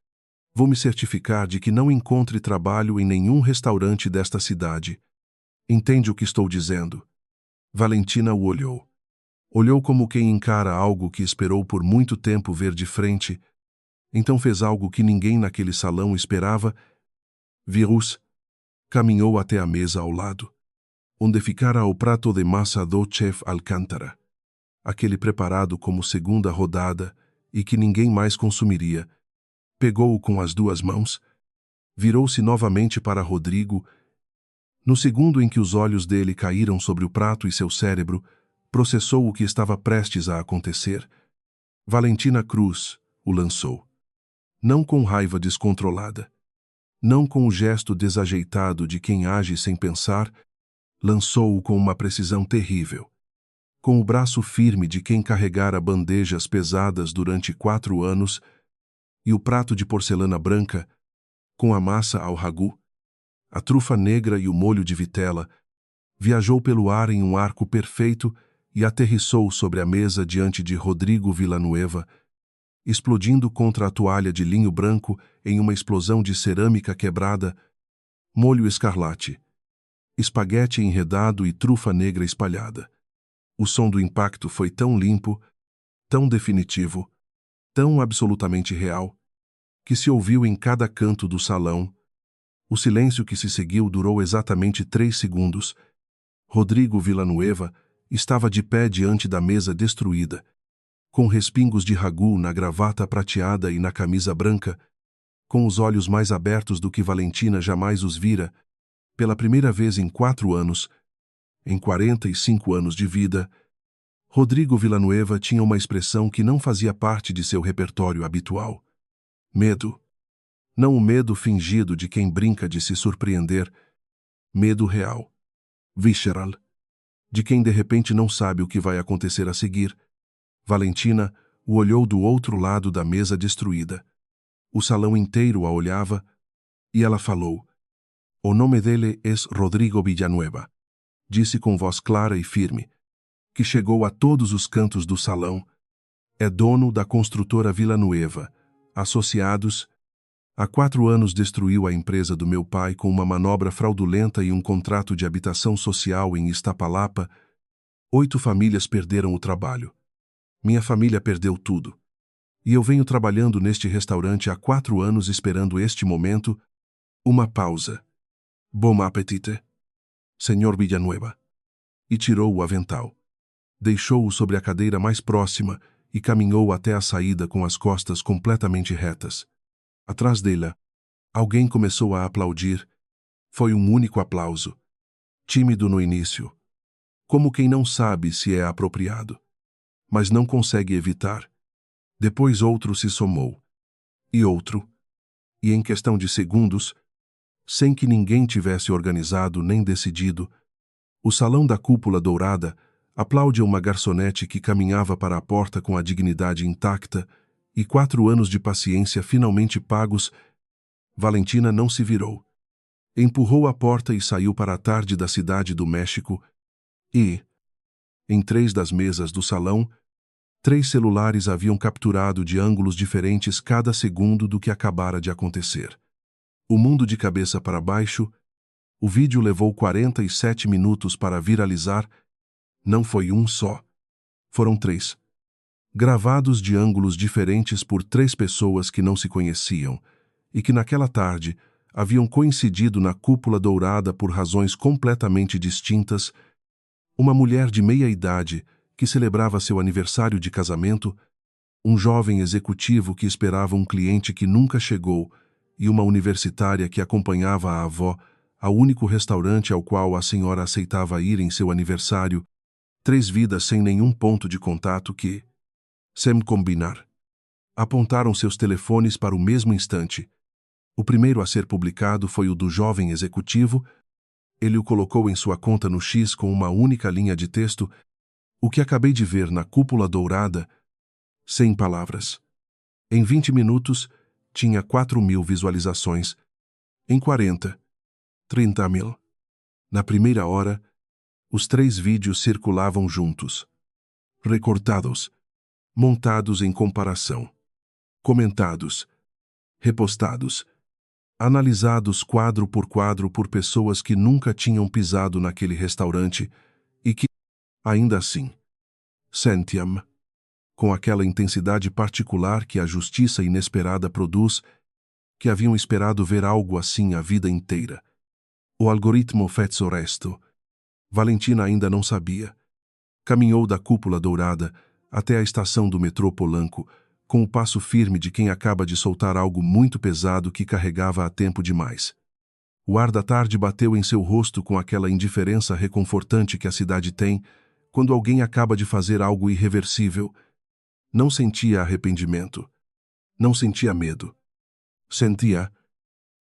Vou me certificar de que não encontre trabalho em nenhum restaurante desta cidade. Entende o que estou dizendo? Valentina o olhou. Olhou como quem encara algo que esperou por muito tempo ver de frente. Então fez algo que ninguém naquele salão esperava. Virus caminhou até a mesa ao lado, onde ficara o prato de massa do chef Alcântara, aquele preparado como segunda rodada e que ninguém mais consumiria. Pegou-o com as 2 mãos, virou-se novamente para Rodrigo. No segundo em que os olhos dele caíram sobre o prato e seu cérebro, processou o que estava prestes a acontecer. Valentina Cruz o lançou. Não com raiva descontrolada. Não com o gesto desajeitado de quem age sem pensar, lançou-o com uma precisão terrível. Com o braço firme de quem carregara bandejas pesadas durante 4 anos e o prato de porcelana branca, com a massa ao ragu, a trufa negra e o molho de vitela, viajou pelo ar em um arco perfeito e aterrissou sobre a mesa diante de Rodrigo Villanueva, explodindo contra a toalha de linho branco em uma explosão de cerâmica quebrada, molho escarlate, espaguete enredado e trufa negra espalhada. O som do impacto foi tão limpo, tão definitivo, tão absolutamente real, que se ouviu em cada canto do salão. O silêncio que se seguiu durou exatamente 3 segundos. Rodrigo Villanueva estava de pé diante da mesa destruída, com respingos de ragu na gravata prateada e na camisa branca, com os olhos mais abertos do que Valentina jamais os vira, pela primeira vez em 4 anos, em 45 anos de vida. Rodrigo Villanueva tinha uma expressão que não fazia parte de seu repertório habitual. Medo. Não o medo fingido de quem brinca de se surpreender. Medo real. Visceral. De quem de repente não sabe o que vai acontecer a seguir. Valentina o olhou do outro lado da mesa destruída. O salão inteiro a olhava, e ela falou: "O nome dele é Rodrigo Villanueva", disse com voz clara e firme, que chegou a todos os cantos do salão. "É dono da construtora Villanueva, associados. Há 4 anos destruiu a empresa do meu pai com uma manobra fraudulenta e um contrato de habitação social em Iztapalapa. 8 famílias perderam o trabalho. Minha família perdeu tudo. E eu venho trabalhando neste restaurante há 4 anos esperando este momento." Uma pausa. "Bom apetite, Senhor Villanueva." E tirou o avental. Deixou-o sobre a cadeira mais próxima e caminhou até a saída com as costas completamente retas. Atrás dele, alguém começou a aplaudir. Foi um único aplauso. Tímido no início. Como quem não sabe se é apropriado. Mas não consegue evitar. Depois outro se somou. E outro. E em questão de segundos, sem que ninguém tivesse organizado nem decidido, o salão da cúpula dourada aplaude uma garçonete que caminhava para a porta com a dignidade intacta e 4 anos de paciência finalmente pagos. Valentina não se virou. Empurrou a porta e saiu para a tarde da cidade do México e, em 3 das mesas do salão, 3 celulares haviam capturado de ângulos diferentes cada segundo do que acabara de acontecer. O mundo de cabeça para baixo. O vídeo levou 47 minutos para viralizar. Não foi um só. Foram 3. Gravados de ângulos diferentes por 3 pessoas que não se conheciam e que naquela tarde haviam coincidido na cúpula dourada por razões completamente distintas. Uma mulher de meia idade que celebrava seu aniversário de casamento, um jovem executivo que esperava um cliente que nunca chegou e uma universitária que acompanhava a avó ao único restaurante ao qual a senhora aceitava ir em seu aniversário. 3 vidas sem nenhum ponto de contato que, sem combinar, apontaram seus telefones para o mesmo instante. O primeiro a ser publicado foi o do jovem executivo. Ele o colocou em sua conta no X com uma única linha de texto: "O que acabei de ver na cúpula dourada", sem palavras. Em 20 minutos, tinha 4.000 visualizações. Em 40, 30.000. Na primeira hora, os 3 vídeos circulavam juntos. Recortados. Montados em comparação. Comentados. Repostados. Analisados quadro por pessoas que nunca tinham pisado naquele restaurante e que, ainda assim, sentiam, com aquela intensidade particular que a justiça inesperada produz, que haviam esperado ver algo assim a vida inteira. O algoritmo fez o resto. Valentina ainda não sabia. Caminhou da cúpula dourada até a estação do metrô Polanco, com o passo firme de quem acaba de soltar algo muito pesado que carregava há tempo demais. O ar da tarde bateu em seu rosto com aquela indiferença reconfortante que a cidade tem quando alguém acaba de fazer algo irreversível. Não sentia arrependimento. Não sentia medo. Sentia,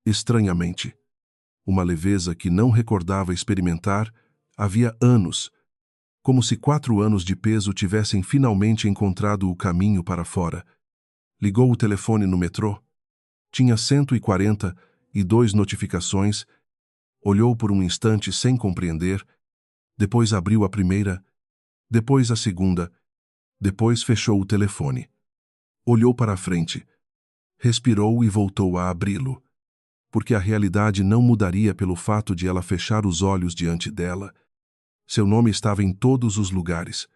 estranhamente, uma leveza que não recordava experimentar havia anos, como se 4 anos de peso tivessem finalmente encontrado o caminho para fora. Ligou o telefone no metrô. Tinha 142 notificações. Olhou por um instante sem compreender. Depois abriu a primeira, depois a segunda, depois fechou o telefone. Olhou para a frente. Respirou e voltou a abri-lo, porque a realidade não mudaria pelo fato de ela fechar os olhos diante dela. Seu nome estava em todos os lugares.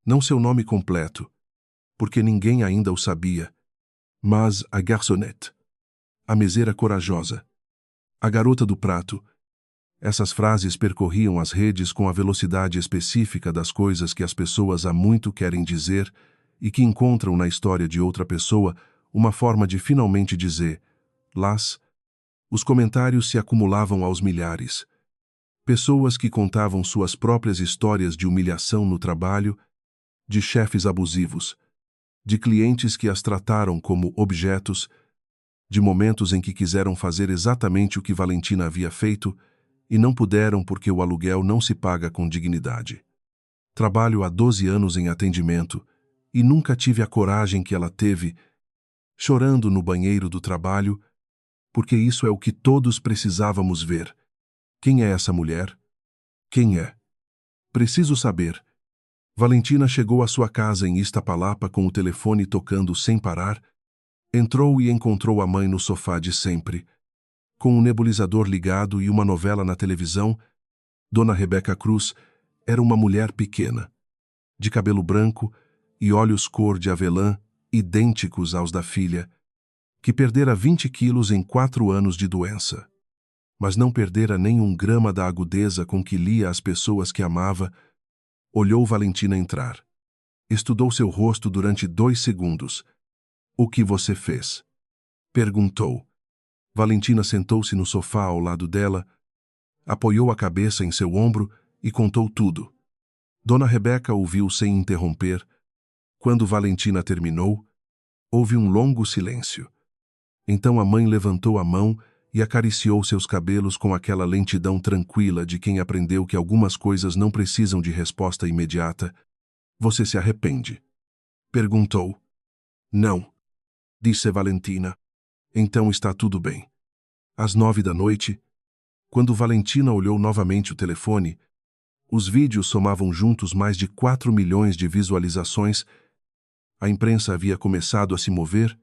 Não seu nome completo, porque ninguém ainda o sabia, mas a garçonnette, a meseira corajosa, a garota do prato. Essas frases percorriam as redes com a velocidade específica das coisas que as pessoas há muito querem dizer e que encontram na história de outra pessoa uma forma de finalmente dizer "las". Os comentários se acumulavam aos milhares. Pessoas que contavam suas próprias histórias de humilhação no trabalho, de chefes abusivos, de clientes que as trataram como objetos, de momentos em que quiseram fazer exatamente o que Valentina havia feito e não puderam porque o aluguel não se paga com dignidade. Trabalho há 12 anos em atendimento e nunca tive a coragem que ela teve, chorando no banheiro do trabalho, porque isso é o que todos precisávamos ver. Quem é essa mulher? Quem é? Preciso saber. Valentina chegou à sua casa em Iztapalapa com o telefone tocando sem parar. Entrou e encontrou a mãe no sofá de sempre. Com um nebulizador ligado e uma novela na televisão, Dona Rebeca Cruz era uma mulher pequena, de cabelo branco e olhos cor de avelã, idênticos aos da filha, que perdera 20 quilos em 4 anos de doença. Mas não perdera nem 1 grama da agudeza com que lia as pessoas que amava. Olhou Valentina entrar. Estudou seu rosto durante 2 segundos. "O que você fez?" perguntou. Valentina sentou-se no sofá ao lado dela, apoiou a cabeça em seu ombro e contou tudo. Dona Rebeca ouviu sem interromper. Quando Valentina terminou, houve um longo silêncio. Então a mãe levantou a mão e acariciou seus cabelos com aquela lentidão tranquila de quem aprendeu que algumas coisas não precisam de resposta imediata. "Você se arrepende?" perguntou. "Não", disse Valentina. "Então está tudo bem." Às 9 da noite, quando Valentina olhou novamente o telefone, os vídeos somavam juntos mais de 4 milhões de visualizações. A imprensa havia começado a se mover.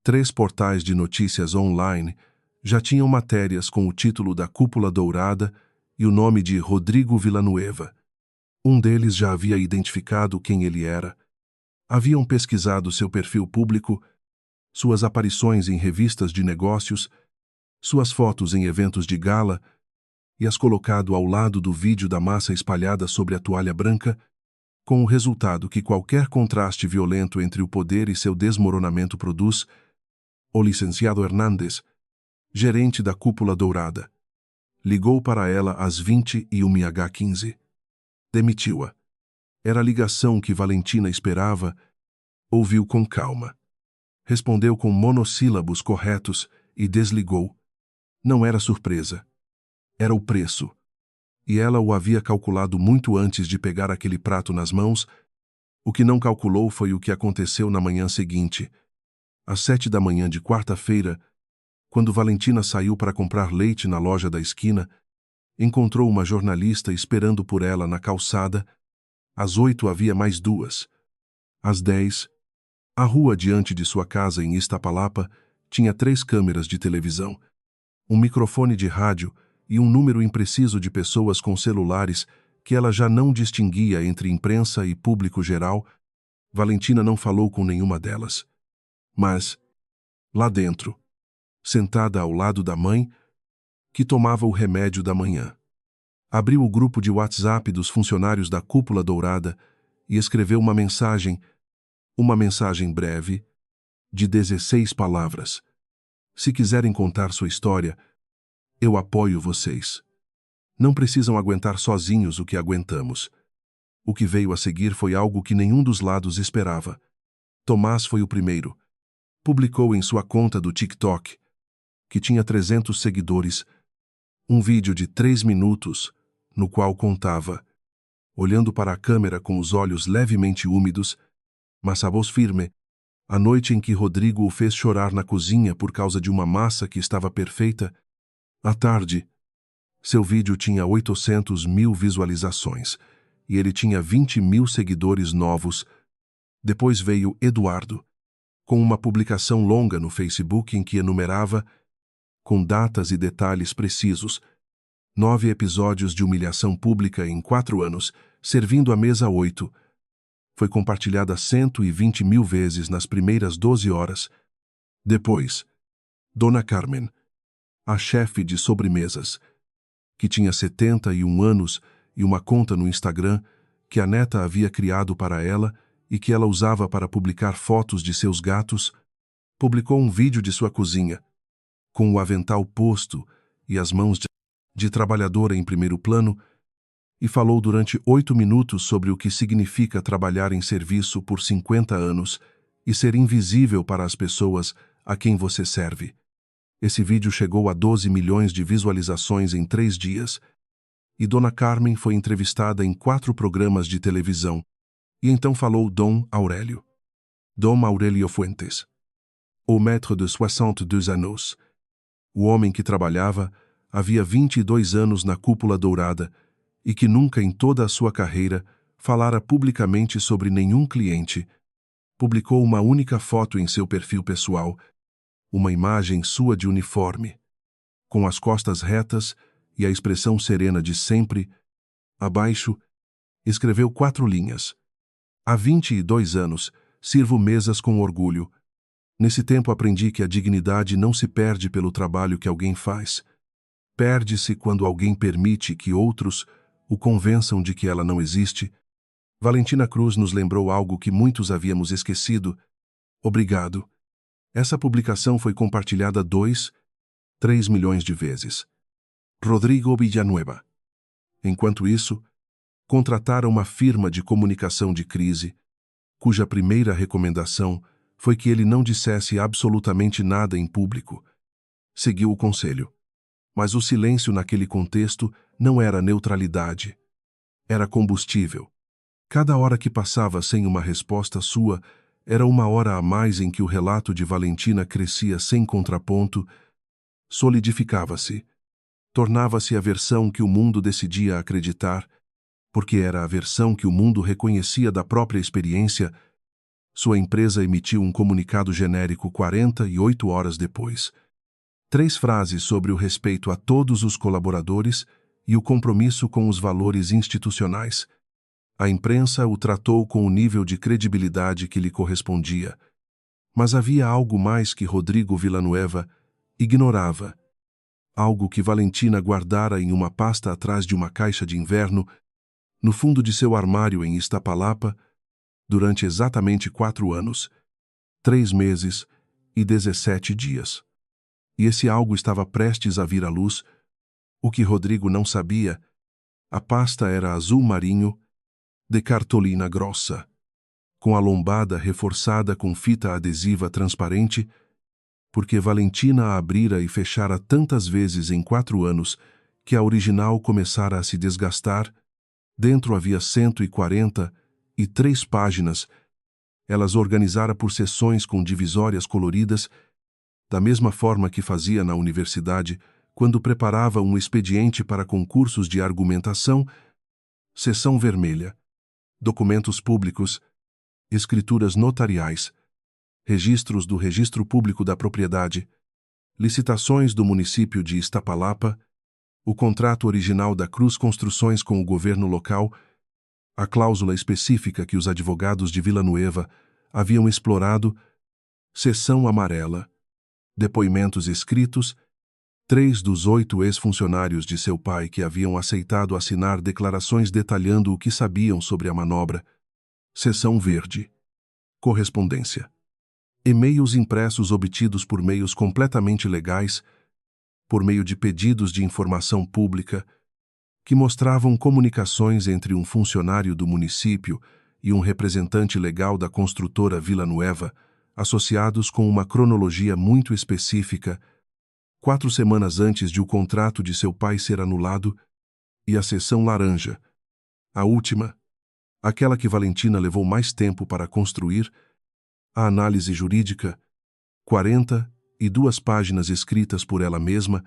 3 portais de notícias online já tinham matérias com o título da Cúpula Dourada e o nome de Rodrigo Villanueva. Um deles já havia identificado quem ele era. Haviam pesquisado seu perfil público, suas aparições em revistas de negócios, suas fotos em eventos de gala, e as colocado ao lado do vídeo da massa espalhada sobre a toalha branca, com o resultado que qualquer contraste violento entre o poder e seu desmoronamento produz. O licenciado Hernández, gerente da Cúpula Dourada, ligou para ela às 21h15. Demitiu-a. Era a ligação que Valentina esperava. Ouviu com calma. Respondeu com monossílabos corretos e desligou. Não era surpresa. Era o preço. E ela o havia calculado muito antes de pegar aquele prato nas mãos. O que não calculou foi o que aconteceu na manhã seguinte. Às 7 da manhã de quarta-feira, quando Valentina saiu para comprar leite na loja da esquina, encontrou uma jornalista esperando por ela na calçada. Às 8 havia mais 2. Às 10, a rua diante de sua casa em Iztapalapa tinha 3 câmeras de televisão, um microfone de rádio e um número impreciso de pessoas com celulares que ela já não distinguia entre imprensa e público geral. Valentina não falou com nenhuma delas. Mas, lá dentro, sentada ao lado da mãe, que tomava o remédio da manhã, abriu o grupo de WhatsApp dos funcionários da Cúpula Dourada e escreveu uma mensagem breve, de 16 palavras. "Se quiserem contar sua história, eu apoio vocês. Não precisam aguentar sozinhos o que aguentamos." O que veio a seguir foi algo que nenhum dos lados esperava. Tomás foi o primeiro. Publicou em sua conta do TikTok: que tinha 300 seguidores, um vídeo de 3 minutos, no qual contava, olhando para a câmera com os olhos levemente úmidos, mas a voz firme, a noite em que Rodrigo o fez chorar na cozinha por causa de uma massa que estava perfeita. À tarde, seu vídeo tinha 800.000 visualizações e ele tinha 20.000 seguidores novos. Depois veio Eduardo, com uma publicação longa no Facebook em que enumerava, com datas e detalhes precisos, 9 episódios de humilhação pública em 4 anos, servindo a mesa 8. Foi compartilhada 120.000 vezes nas primeiras 12 horas. Depois, Dona Carmen, a chefe de sobremesas, que tinha 71 anos e uma conta no Instagram que a neta havia criado para ela e que ela usava para publicar fotos de seus gatos, publicou um vídeo de sua cozinha, com o avental posto e as mãos de trabalhadora em primeiro plano, e falou durante 8 minutos sobre o que significa trabalhar em serviço por 50 anos e ser invisível para as pessoas a quem você serve. Esse vídeo chegou a 12 milhões de visualizações em 3 dias, e Dona Carmen foi entrevistada em 4 programas de televisão, e então falou Dom Aurélio. Dom Aurélio Fuentes, o maître de 62 anos, o homem que trabalhava havia 22 anos na Cúpula Dourada e que nunca em toda a sua carreira falara publicamente sobre nenhum cliente, publicou uma única foto em seu perfil pessoal, uma imagem sua de uniforme, com as costas retas e a expressão serena de sempre. Abaixo, escreveu 4 linhas. Há 22 anos, sirvo mesas com orgulho. Nesse tempo aprendi que a dignidade não se perde pelo trabalho que alguém faz. Perde-se quando alguém permite que outros o convençam de que ela não existe. Valentina Cruz nos lembrou algo que muitos havíamos esquecido. Obrigado. Essa publicação foi compartilhada 3 milhões de vezes. Rodrigo Villanueva. Enquanto isso, contrataram uma firma de comunicação de crise, cuja primeira recomendação foi que ele não dissesse absolutamente nada em público. Seguiu o conselho. Mas o silêncio naquele contexto não era neutralidade. Era combustível. Cada hora que passava sem uma resposta sua era uma hora a mais em que o relato de Valentina crescia sem contraponto, solidificava-se, tornava-se a versão que o mundo decidia acreditar, porque era a versão que o mundo reconhecia da própria experiência. Sua empresa emitiu um comunicado genérico 48 horas depois. 3 frases sobre o respeito a todos os colaboradores e o compromisso com os valores institucionais. A imprensa o tratou com o nível de credibilidade que lhe correspondia. Mas havia algo mais que Rodrigo Villanueva ignorava. Algo que Valentina guardara em uma pasta atrás de uma caixa de inverno, no fundo de seu armário em Iztapalapa, durante exatamente 4 anos, 3 meses e 17 dias. E esse algo estava prestes a vir à luz. O que Rodrigo não sabia, a pasta era azul marinho, de cartolina grossa, com a lombada reforçada com fita adesiva transparente, porque Valentina a abrira e fechara tantas vezes em 4 anos que a original começara a se desgastar. Dentro havia 143 páginas. Elas organizara por seções com divisórias coloridas, da mesma forma que fazia na universidade, quando preparava um expediente para concursos de argumentação. Seção vermelha. Documentos públicos, escrituras notariais, registros do Registro Público da Propriedade, licitações do município de Iztapalapa, o contrato original da Cruz Construções com o governo local, a cláusula específica que os advogados de Villanueva haviam explorado. Seção amarela. Depoimentos escritos, 3 dos 8 ex-funcionários de seu pai que haviam aceitado assinar declarações detalhando o que sabiam sobre a manobra. Seção verde. Correspondência. E-mails impressos obtidos por meios completamente legais, por meio de pedidos de informação pública, que mostravam comunicações entre um funcionário do município e um representante legal da construtora Villanueva, associados com uma cronologia muito específica. 4 semanas antes de o contrato de seu pai ser anulado, e a seção laranja, a última, aquela que Valentina levou mais tempo para construir, a análise jurídica, 42 páginas escritas por ela mesma,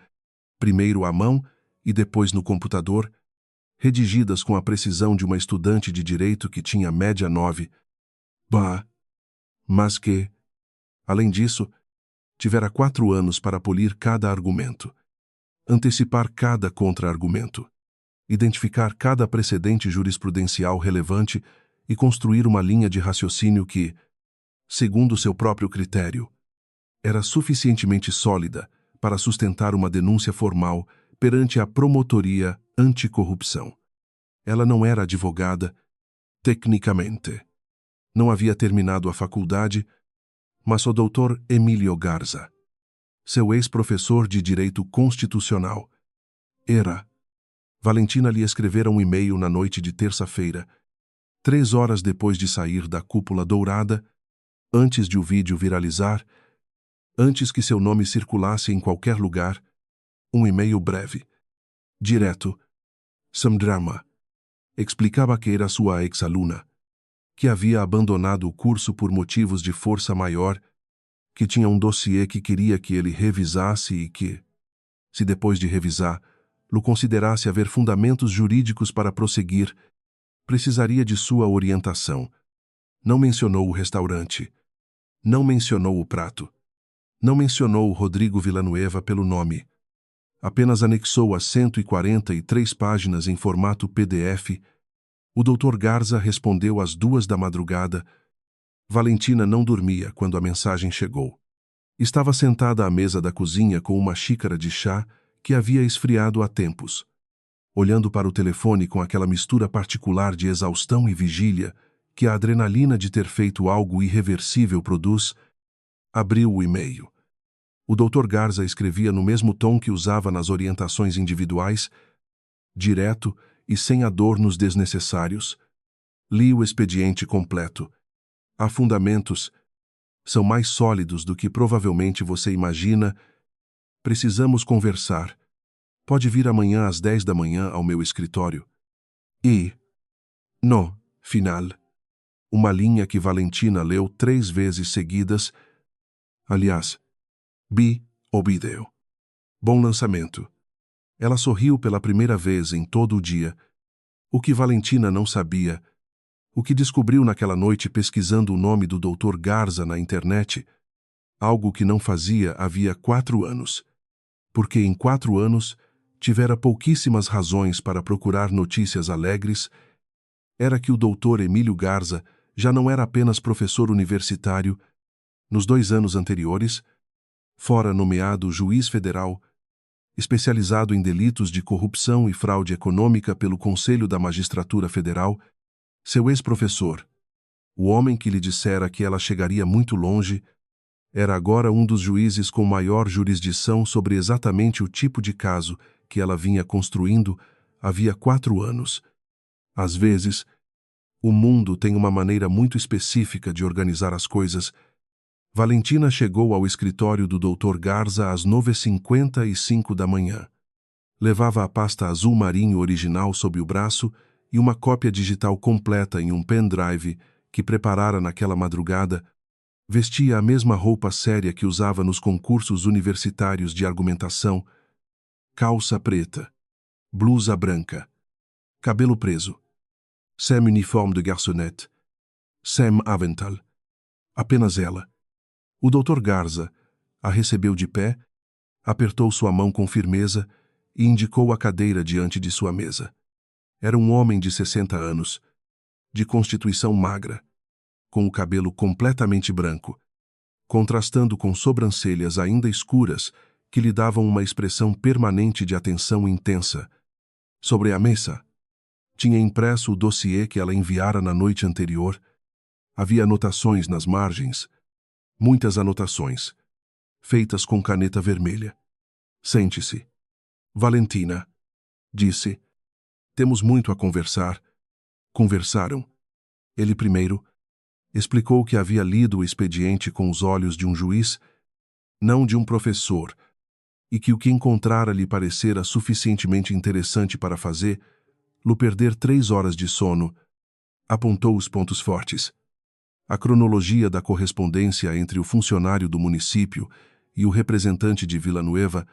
primeiro à mão e depois no computador, redigidas com a precisão de uma estudante de direito que tinha média 9. Mas que, além disso, tivera 4 anos para polir cada argumento, antecipar cada contra-argumento, identificar cada precedente jurisprudencial relevante e construir uma linha de raciocínio que, segundo seu próprio critério, era suficientemente sólida para sustentar uma denúncia formal perante a Promotoria Anticorrupção. Ela não era advogada, tecnicamente. Não havia terminado a faculdade, mas o Dr. Emílio Garza, seu ex-professor de Direito Constitucional, era. Valentina lhe escrevera um e-mail na noite de terça-feira, 3 horas depois de sair da Cúpula Dourada, antes de o vídeo viralizar, antes que seu nome circulasse em qualquer lugar, um e-mail breve, direto, sem drama. Explicava que era sua ex-aluna, que havia abandonado o curso por motivos de força maior, que tinha um dossiê que queria que ele revisasse e que, se depois de revisar, lo considerasse haver fundamentos jurídicos para prosseguir, precisaria de sua orientação. Não mencionou o restaurante. Não mencionou o prato. Não mencionou Rodrigo Villanueva pelo nome. Apenas anexou as 143 páginas em formato PDF. O Dr. Garza respondeu às 2 da madrugada. Valentina não dormia quando a mensagem chegou. Estava sentada à mesa da cozinha com uma xícara de chá que havia esfriado há tempos. Olhando para o telefone com aquela mistura particular de exaustão e vigília que a adrenalina de ter feito algo irreversível produz, abriu o e-mail. O Dr. Garza escrevia no mesmo tom que usava nas orientações individuais, direto e sem adornos desnecessários. Li o expediente completo. Há fundamentos. São mais sólidos do que provavelmente você imagina. Precisamos conversar. Pode vir amanhã às 10 da manhã ao meu escritório. E, no final, uma linha que Valentina leu 3 vezes seguidas. Aliás, o vídeo. Bom lançamento. Ela sorriu pela primeira vez em todo o dia. O que Valentina não sabia, o que descobriu naquela noite pesquisando o nome do Dr. Garza na internet, algo que não fazia havia 4 anos. Porque em 4 anos tivera pouquíssimas razões para procurar notícias alegres, era que o Dr. Emílio Garza já não era apenas professor universitário. Nos 2 anos anteriores, fora nomeado juiz federal, especializado em delitos de corrupção e fraude econômica pelo Conselho da Magistratura Federal, seu ex-professor, o homem que lhe dissera que ela chegaria muito longe, era agora um dos juízes com maior jurisdição sobre exatamente o tipo de caso que ela vinha construindo havia 4 anos. Às vezes, o mundo tem uma maneira muito específica de organizar as coisas. Valentina chegou ao escritório do Dr. Garza às 9h55 da manhã. Levava a pasta azul marinho original sob o braço e uma cópia digital completa em um pendrive que preparara naquela madrugada. Vestia a mesma roupa séria que usava nos concursos universitários de argumentação, calça preta, blusa branca, cabelo preso, sem uniforme de garçonnette, sem avental. Apenas ela. O Dr. Garza a recebeu de pé, apertou sua mão com firmeza e indicou a cadeira diante de sua mesa. Era um homem de 60 anos, de constituição magra, com o cabelo completamente branco, contrastando com sobrancelhas ainda escuras que lhe davam uma expressão permanente de atenção intensa. Sobre a mesa, tinha impresso o dossiê que ela enviara na noite anterior. Havia anotações nas margens, muitas anotações, feitas com caneta vermelha. Sente-se. Valentina, disse. Temos muito a conversar. Conversaram. Ele primeiro explicou que havia lido o expediente com os olhos de um juiz, não de um professor, e que o que encontrara lhe parecera suficientemente interessante para fazer-lo perder 3 horas de sono, apontou os pontos fortes. A cronologia da correspondência entre o funcionário do município e o representante de Villanueva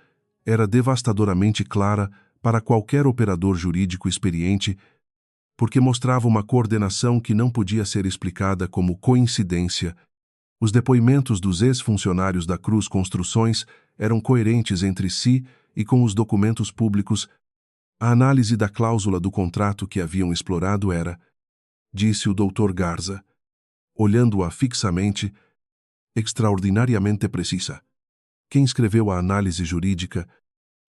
era devastadoramente clara para qualquer operador jurídico experiente, porque mostrava uma coordenação que não podia ser explicada como coincidência. Os depoimentos dos ex-funcionários da Cruz Construções eram coerentes entre si e com os documentos públicos. A análise da cláusula do contrato que haviam explorado era, disse o Dr. Garza, olhando-a fixamente, extraordinariamente precisa. Quem escreveu a análise jurídica?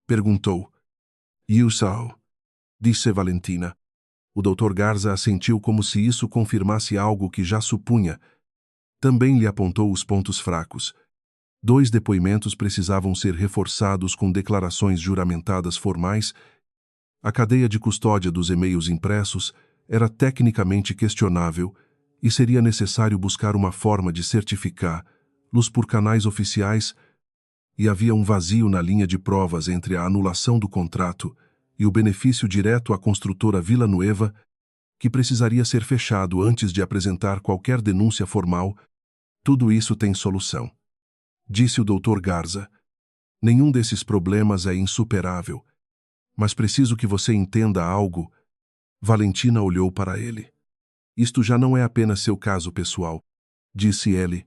Perguntou. Yusau, disse Valentina. O Dr. Garza assentiu como se isso confirmasse algo que já supunha. Também lhe apontou os pontos fracos. 2 depoimentos precisavam ser reforçados com declarações juramentadas formais. A cadeia de custódia dos e-mails impressos era tecnicamente questionável e seria necessário buscar uma forma de certificá-los por canais oficiais, e havia um vazio na linha de provas entre a anulação do contrato e o benefício direto à construtora Villanueva, que precisaria ser fechado antes de apresentar qualquer denúncia formal. Tudo isso tem solução, disse o Dr. Garza. Nenhum desses problemas é insuperável, mas preciso que você entenda algo. Valentina olhou para ele. Isto já não é apenas seu caso pessoal, disse ele.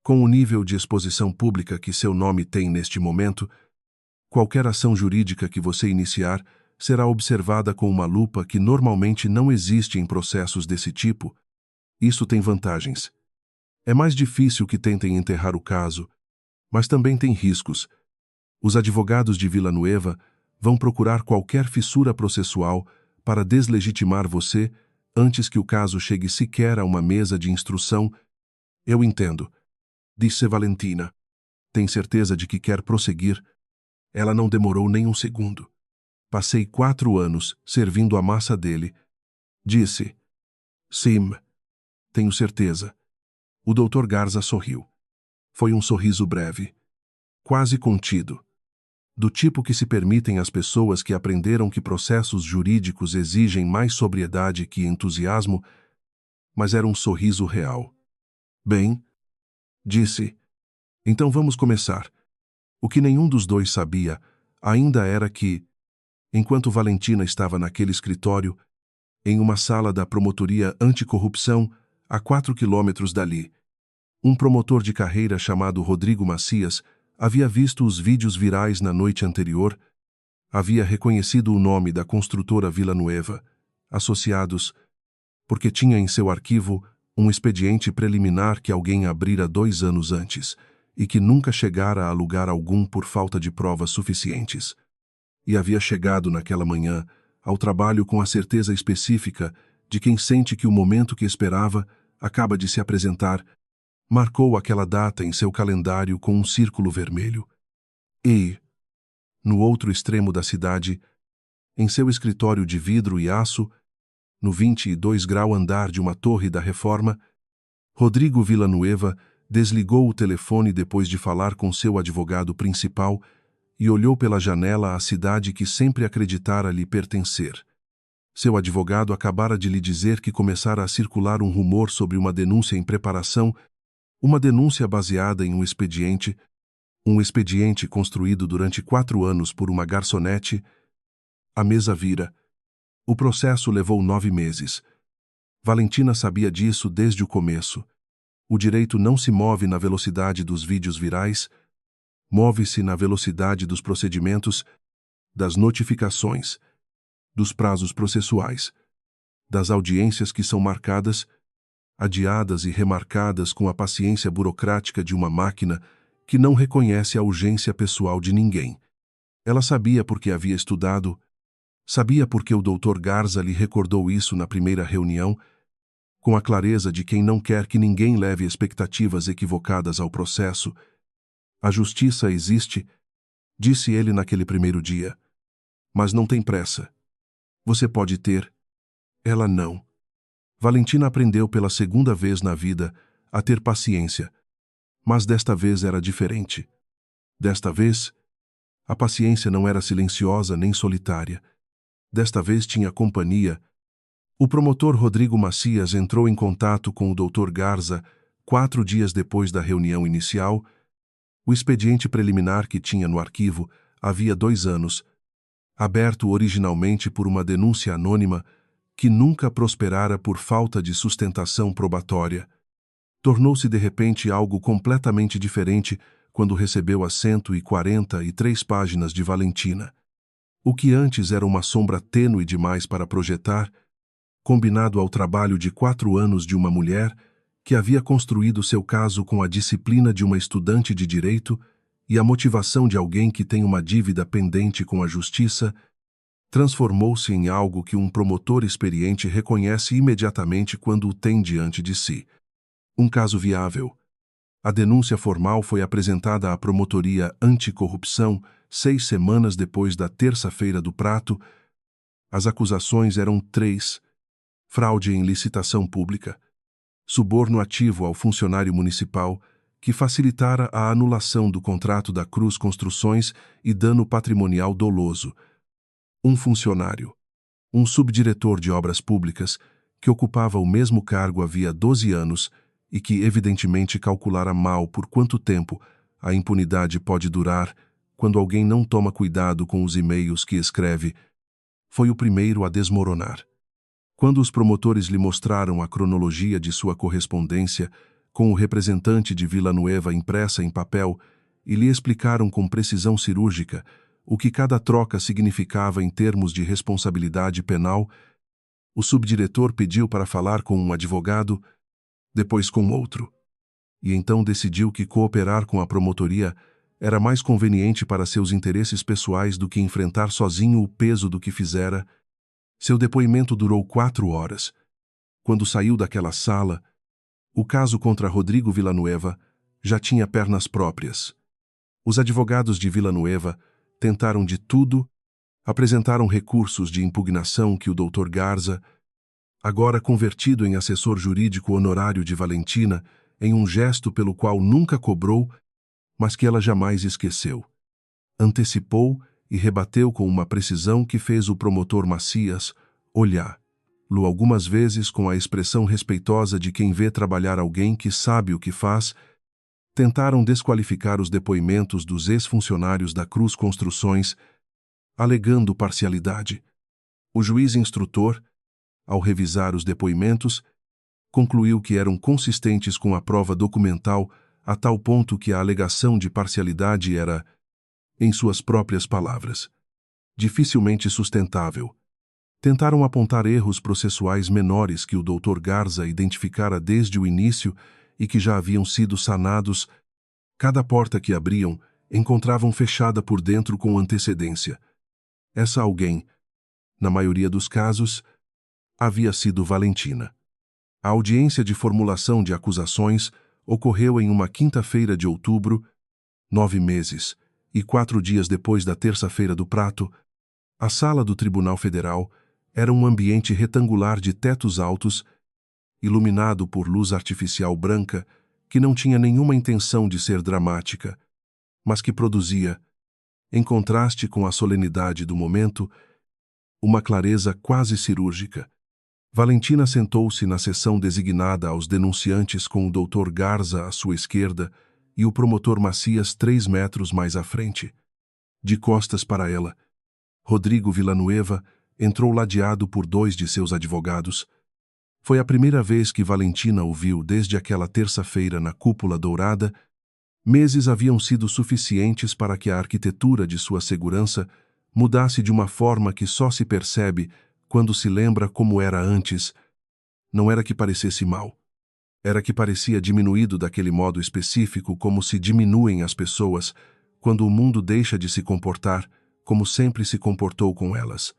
Com o nível de exposição pública que seu nome tem neste momento, qualquer ação jurídica que você iniciar será observada com uma lupa que normalmente não existe em processos desse tipo. Isso tem vantagens. É mais difícil que tentem enterrar o caso, mas também tem riscos. Os advogados de Villanueva vão procurar qualquer fissura processual para deslegitimar você antes que o caso chegue sequer a uma mesa de instrução. Eu entendo, disse Valentina. Tem certeza de que quer prosseguir? Ela não demorou nem um segundo. Passei 4 anos servindo a massa dele. Disse. Sim, tenho certeza. O Dr. Garza sorriu. Foi um sorriso breve, quase contido, do tipo que se permitem às pessoas que aprenderam que processos jurídicos exigem mais sobriedade que entusiasmo, mas era um sorriso real. Bem, disse, então vamos começar. O que nenhum dos dois sabia ainda era que, enquanto Valentina estava naquele escritório, em uma sala da Promotoria Anticorrupção, a 4 quilômetros dali, um promotor de carreira chamado Rodrigo Macias havia visto os vídeos virais na noite anterior, havia reconhecido o nome da construtora Villanueva, associados, porque tinha em seu arquivo um expediente preliminar que alguém abrira 2 anos antes e que nunca chegara a lugar algum por falta de provas suficientes. E havia chegado naquela manhã ao trabalho com a certeza específica de quem sente que o momento que esperava acaba de se apresentar. Marcou aquela data em seu calendário com um círculo vermelho. E, no outro extremo da cidade, em seu escritório de vidro e aço, no 22º andar de uma torre da Reforma, Rodrigo Villanueva desligou o telefone depois de falar com seu advogado principal e olhou pela janela à cidade que sempre acreditara lhe pertencer. Seu advogado acabara de lhe dizer que começara a circular um rumor sobre uma denúncia em preparação, uma denúncia baseada em um expediente construído durante 4 anos por uma garçonete. A mesa vira. O processo levou 9 meses. Valentina sabia disso desde o começo. O direito não se move na velocidade dos vídeos virais, move-se na velocidade dos procedimentos, das notificações, dos prazos processuais, das audiências que são marcadas, adiadas e remarcadas com a paciência burocrática de uma máquina que não reconhece a urgência pessoal de ninguém. Ela sabia porque havia estudado, sabia porque o Dr. Garza lhe recordou isso na primeira reunião, com a clareza de quem não quer que ninguém leve expectativas equivocadas ao processo. A justiça existe, disse ele naquele primeiro dia, mas não tem pressa. Você pode ter, ela não. Valentina aprendeu pela segunda vez na vida a ter paciência, mas desta vez era diferente. Desta vez, A paciência não era silenciosa nem solitária. Desta vez tinha companhia. O promotor Rodrigo Macias entrou em contato com o Dr. Garza 4 dias depois da reunião inicial. O expediente preliminar que tinha no arquivo havia 2 anos, aberto originalmente por uma denúncia anônima que nunca prosperara por falta de sustentação probatória, tornou-se de repente algo completamente diferente quando recebeu as 143 páginas de Valentina. O que antes era uma sombra tênue demais para projetar, combinado ao trabalho de 4 anos de uma mulher que havia construído seu caso com a disciplina de uma estudante de direito e a motivação de alguém que tem uma dívida pendente com a justiça, transformou-se em algo que um promotor experiente reconhece imediatamente quando o tem diante de si. Um caso viável. A denúncia formal foi apresentada à Promotoria Anticorrupção 6 semanas depois da terça-feira do prato. As acusações eram 3: fraude em licitação pública, suborno ativo ao funcionário municipal, que facilitara a anulação do contrato da Cruz Construções, e dano patrimonial doloso. Um funcionário, um subdiretor de obras públicas, que ocupava o mesmo cargo havia 12 anos e que evidentemente calculara mal por quanto tempo a impunidade pode durar quando alguém não toma cuidado com os e-mails que escreve, foi o primeiro a desmoronar. Quando os promotores lhe mostraram a cronologia de sua correspondência com o representante de Villanueva impressa em papel e lhe explicaram com precisão cirúrgica o que cada troca significava em termos de responsabilidade penal, o subdiretor pediu para falar com um advogado, depois com outro. E então decidiu que cooperar com a promotoria era mais conveniente para seus interesses pessoais do que enfrentar sozinho o peso do que fizera. Seu depoimento durou 4 horas. Quando saiu daquela sala, o caso contra Rodrigo Villanueva já tinha pernas próprias. Os advogados de Villanueva tentaram de tudo, apresentaram recursos de impugnação que o Dr. Garza, agora convertido em assessor jurídico honorário de Valentina, em um gesto pelo qual nunca cobrou, mas que ela jamais esqueceu, antecipou e rebateu com uma precisão que fez o promotor Macias olhar-lo algumas vezes com a expressão respeitosa de quem vê trabalhar alguém que sabe o que faz. Tentaram desqualificar os depoimentos dos ex-funcionários da Cruz Construções, alegando parcialidade. O juiz instrutor, ao revisar os depoimentos, concluiu que eram consistentes com a prova documental a tal ponto que a alegação de parcialidade era, em suas próprias palavras, dificilmente sustentável. Tentaram apontar erros processuais menores que o Dr. Garza identificara desde o início e que já haviam sido sanados. Cada porta que abriam encontravam fechada por dentro com antecedência. Essa alguém, na maioria dos casos, havia sido Valentina. A audiência de formulação de acusações ocorreu em uma quinta-feira de outubro, 9 meses, e 4 dias depois da terça-feira do prato. A sala do Tribunal Federal era um ambiente retangular de tetos altos, iluminado por luz artificial branca, que não tinha nenhuma intenção de ser dramática, mas que produzia, em contraste com a solenidade do momento, uma clareza quase cirúrgica. Valentina sentou-se na seção designada aos denunciantes com o Dr. Garza à sua esquerda e o promotor Macias 3 metros mais à frente. De costas para ela, Rodrigo Villanueva entrou ladeado por 2 de seus advogados. Foi a primeira vez que Valentina o viu desde aquela terça-feira na Cúpula Dourada. Meses haviam sido suficientes para que a arquitetura de sua segurança mudasse de uma forma que só se percebe quando se lembra como era antes. Não era que parecesse mal. Era que parecia diminuído daquele modo específico, como se diminuem as pessoas quando o mundo deixa de se comportar como sempre se comportou com elas.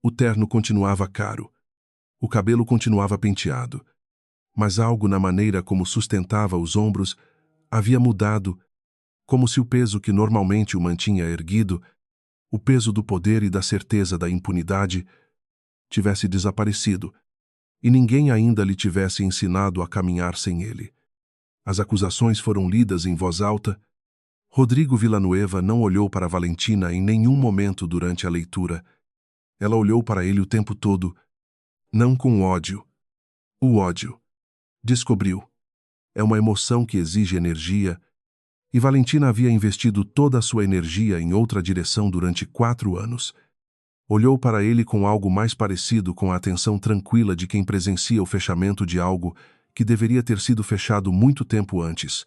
O terno continuava caro. O cabelo continuava penteado. Mas algo na maneira como sustentava os ombros havia mudado, como se o peso que normalmente o mantinha erguido, o peso do poder e da certeza da impunidade, tivesse desaparecido, e ninguém ainda lhe tivesse ensinado a caminhar sem ele. As acusações foram lidas em voz alta. Rodrigo Villanueva não olhou para Valentina em nenhum momento durante a leitura. Ela olhou para ele o tempo todo, não com ódio. O ódio, descobriu, é uma emoção que exige energia, e Valentina havia investido toda a sua energia em outra direção durante 4 anos. Olhou para ele com algo mais parecido com a atenção tranquila de quem presencia o fechamento de algo que deveria ter sido fechado muito tempo antes.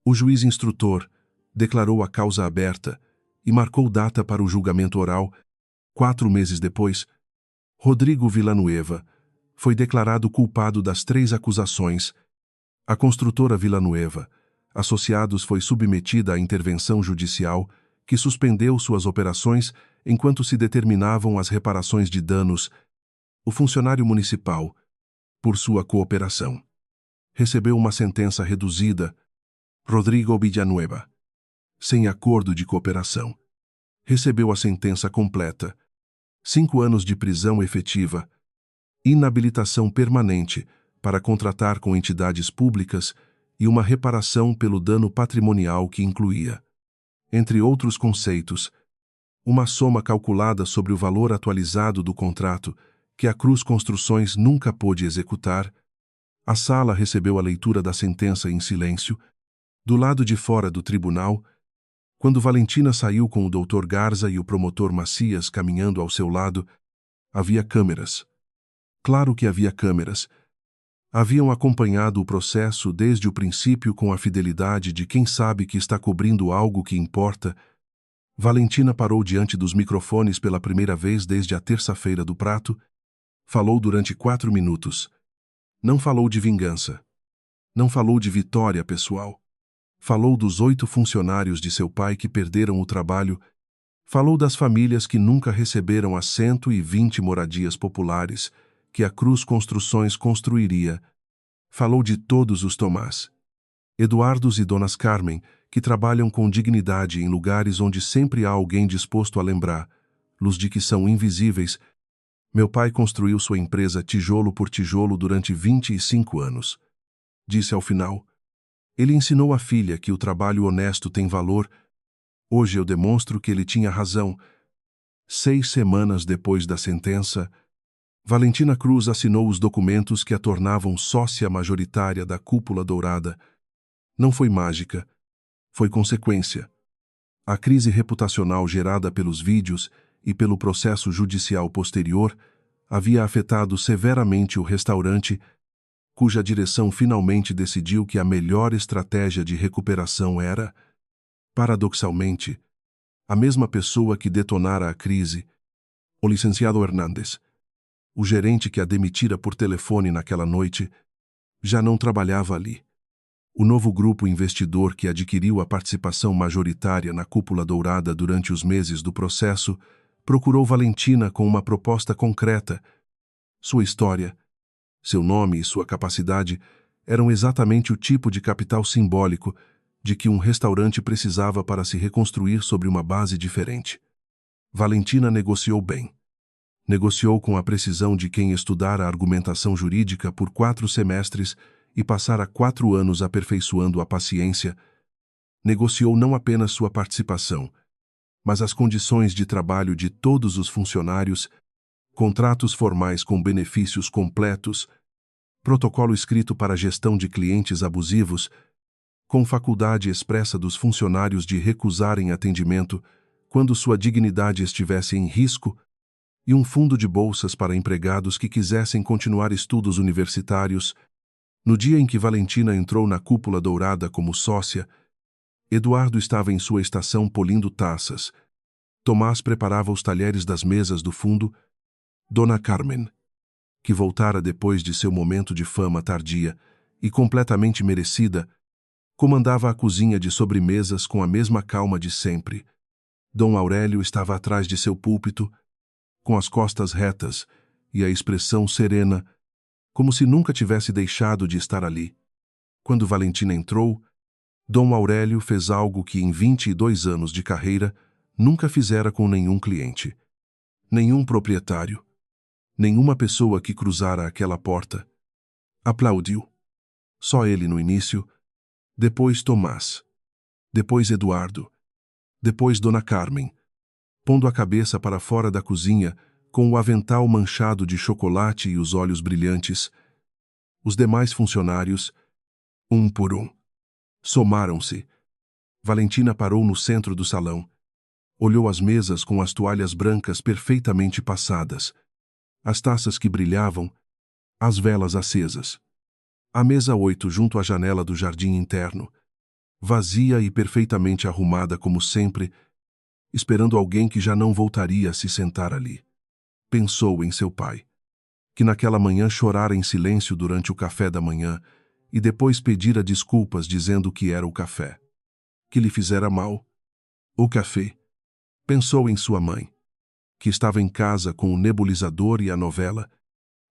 O juiz instrutor declarou a causa aberta e marcou data para o julgamento oral. 4 meses depois, Rodrigo Villanueva foi declarado culpado das 3 acusações. A construtora Villanueva Associados foi submetida à intervenção judicial que suspendeu suas operações enquanto se determinavam as reparações de danos. O funcionário municipal, por sua cooperação, recebeu uma sentença reduzida. Rodrigo Villanueva, sem acordo de cooperação, recebeu a sentença completa: 5 anos de prisão efetiva, inabilitação permanente para contratar com entidades públicas e uma reparação pelo dano patrimonial que incluía, entre outros conceitos, uma soma calculada sobre o valor atualizado do contrato que a Cruz Construções nunca pôde executar. A sala recebeu a leitura da sentença em silêncio. Do lado de fora do tribunal, quando Valentina saiu com o Dr. Garza e o promotor Macias caminhando ao seu lado, havia câmeras. Claro que havia câmeras. Haviam acompanhado o processo desde o princípio com a fidelidade de quem sabe que está cobrindo algo que importa. Valentina parou diante dos microfones pela primeira vez desde a terça-feira do prato. Falou durante 4 minutos. Não falou de vingança. Não falou de vitória pessoal. Falou dos 8 funcionários de seu pai que perderam o trabalho. Falou das famílias que nunca receberam as 120 moradias populares que a Cruz Construções construiria. Falou de todos os Tomás, Eduardos e Donas Carmen, que trabalham com dignidade em lugares onde sempre há alguém disposto a lembrar-los de que são invisíveis. Meu pai construiu sua empresa tijolo por tijolo durante 25 anos. Disse ao final. Ele ensinou à filha que o trabalho honesto tem valor. Hoje eu demonstro que ele tinha razão. 6 semanas depois da sentença, Valentina Cruz assinou os documentos que a tornavam sócia majoritária da Cúpula Dourada. Não foi mágica, foi consequência. A crise reputacional gerada pelos vídeos e pelo processo judicial posterior havia afetado severamente o restaurante, cuja direção finalmente decidiu que a melhor estratégia de recuperação era, paradoxalmente, a mesma pessoa que detonara a crise, o licenciado Hernández. O gerente que a demitira por telefone naquela noite já não trabalhava ali. O novo grupo investidor que adquiriu a participação majoritária na Cúpula Dourada durante os meses do processo procurou Valentina com uma proposta concreta. Sua história, seu nome e sua capacidade eram exatamente o tipo de capital simbólico de que um restaurante precisava para se reconstruir sobre uma base diferente. Valentina negociou bem. Negociou com a precisão de quem estudara a argumentação jurídica por 4 semestres e passara 4 anos aperfeiçoando a paciência. Negociou não apenas sua participação, mas as condições de trabalho de todos os funcionários, contratos formais com benefícios completos, protocolo escrito para a gestão de clientes abusivos, com faculdade expressa dos funcionários de recusarem atendimento quando sua dignidade estivesse em risco, e um fundo de bolsas para empregados que quisessem continuar estudos universitários. No dia em que Valentina entrou na Cúpula Dourada como sócia, Eduardo estava em sua estação polindo taças. Tomás preparava os talheres das mesas do fundo. Dona Carmen, que voltara depois de seu momento de fama tardia e completamente merecida, comandava a cozinha de sobremesas com a mesma calma de sempre. Dom Aurélio estava atrás de seu púlpito, com as costas retas e a expressão serena, como se nunca tivesse deixado de estar ali. Quando Valentina entrou, Dom Aurélio fez algo que em 22 anos de carreira nunca fizera com nenhum cliente, nenhum proprietário, nenhuma pessoa que cruzara aquela porta. Aplaudiu. Só ele no início, depois Tomás. depois Eduardo, depois Dona Carmen, pondo a cabeça para fora da cozinha, com o avental manchado de chocolate e os olhos brilhantes. Os demais funcionários, um por um, somaram-se. Valentina parou no centro do salão. Olhou as mesas com as toalhas brancas perfeitamente passadas, as taças que brilhavam, as velas acesas. A mesa 8 junto à janela do jardim interno, vazia e perfeitamente arrumada como sempre, esperando alguém que já não voltaria a se sentar ali. Pensou em seu pai, que naquela manhã chorara em silêncio durante o café da manhã e depois pedira desculpas dizendo que era o café, que lhe fizera mal. O café. Pensou em sua mãe, que estava em casa com o nebulizador e a novela,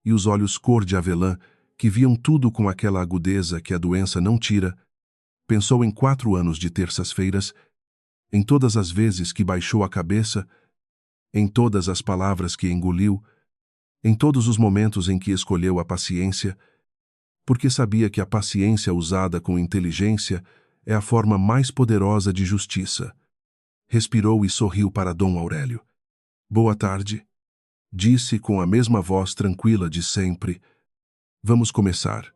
e os olhos cor de avelã, que viam tudo com aquela agudeza que a doença não tira. Pensou em 4 anos de terças-feiras, em todas as vezes que baixou a cabeça, em todas as palavras que engoliu, em todos os momentos em que escolheu a paciência, porque sabia que a paciência usada com inteligência é a forma mais poderosa de justiça. Respirou e sorriu para Dom Aurélio. Boa tarde, disse com a mesma voz tranquila de sempre. Vamos começar.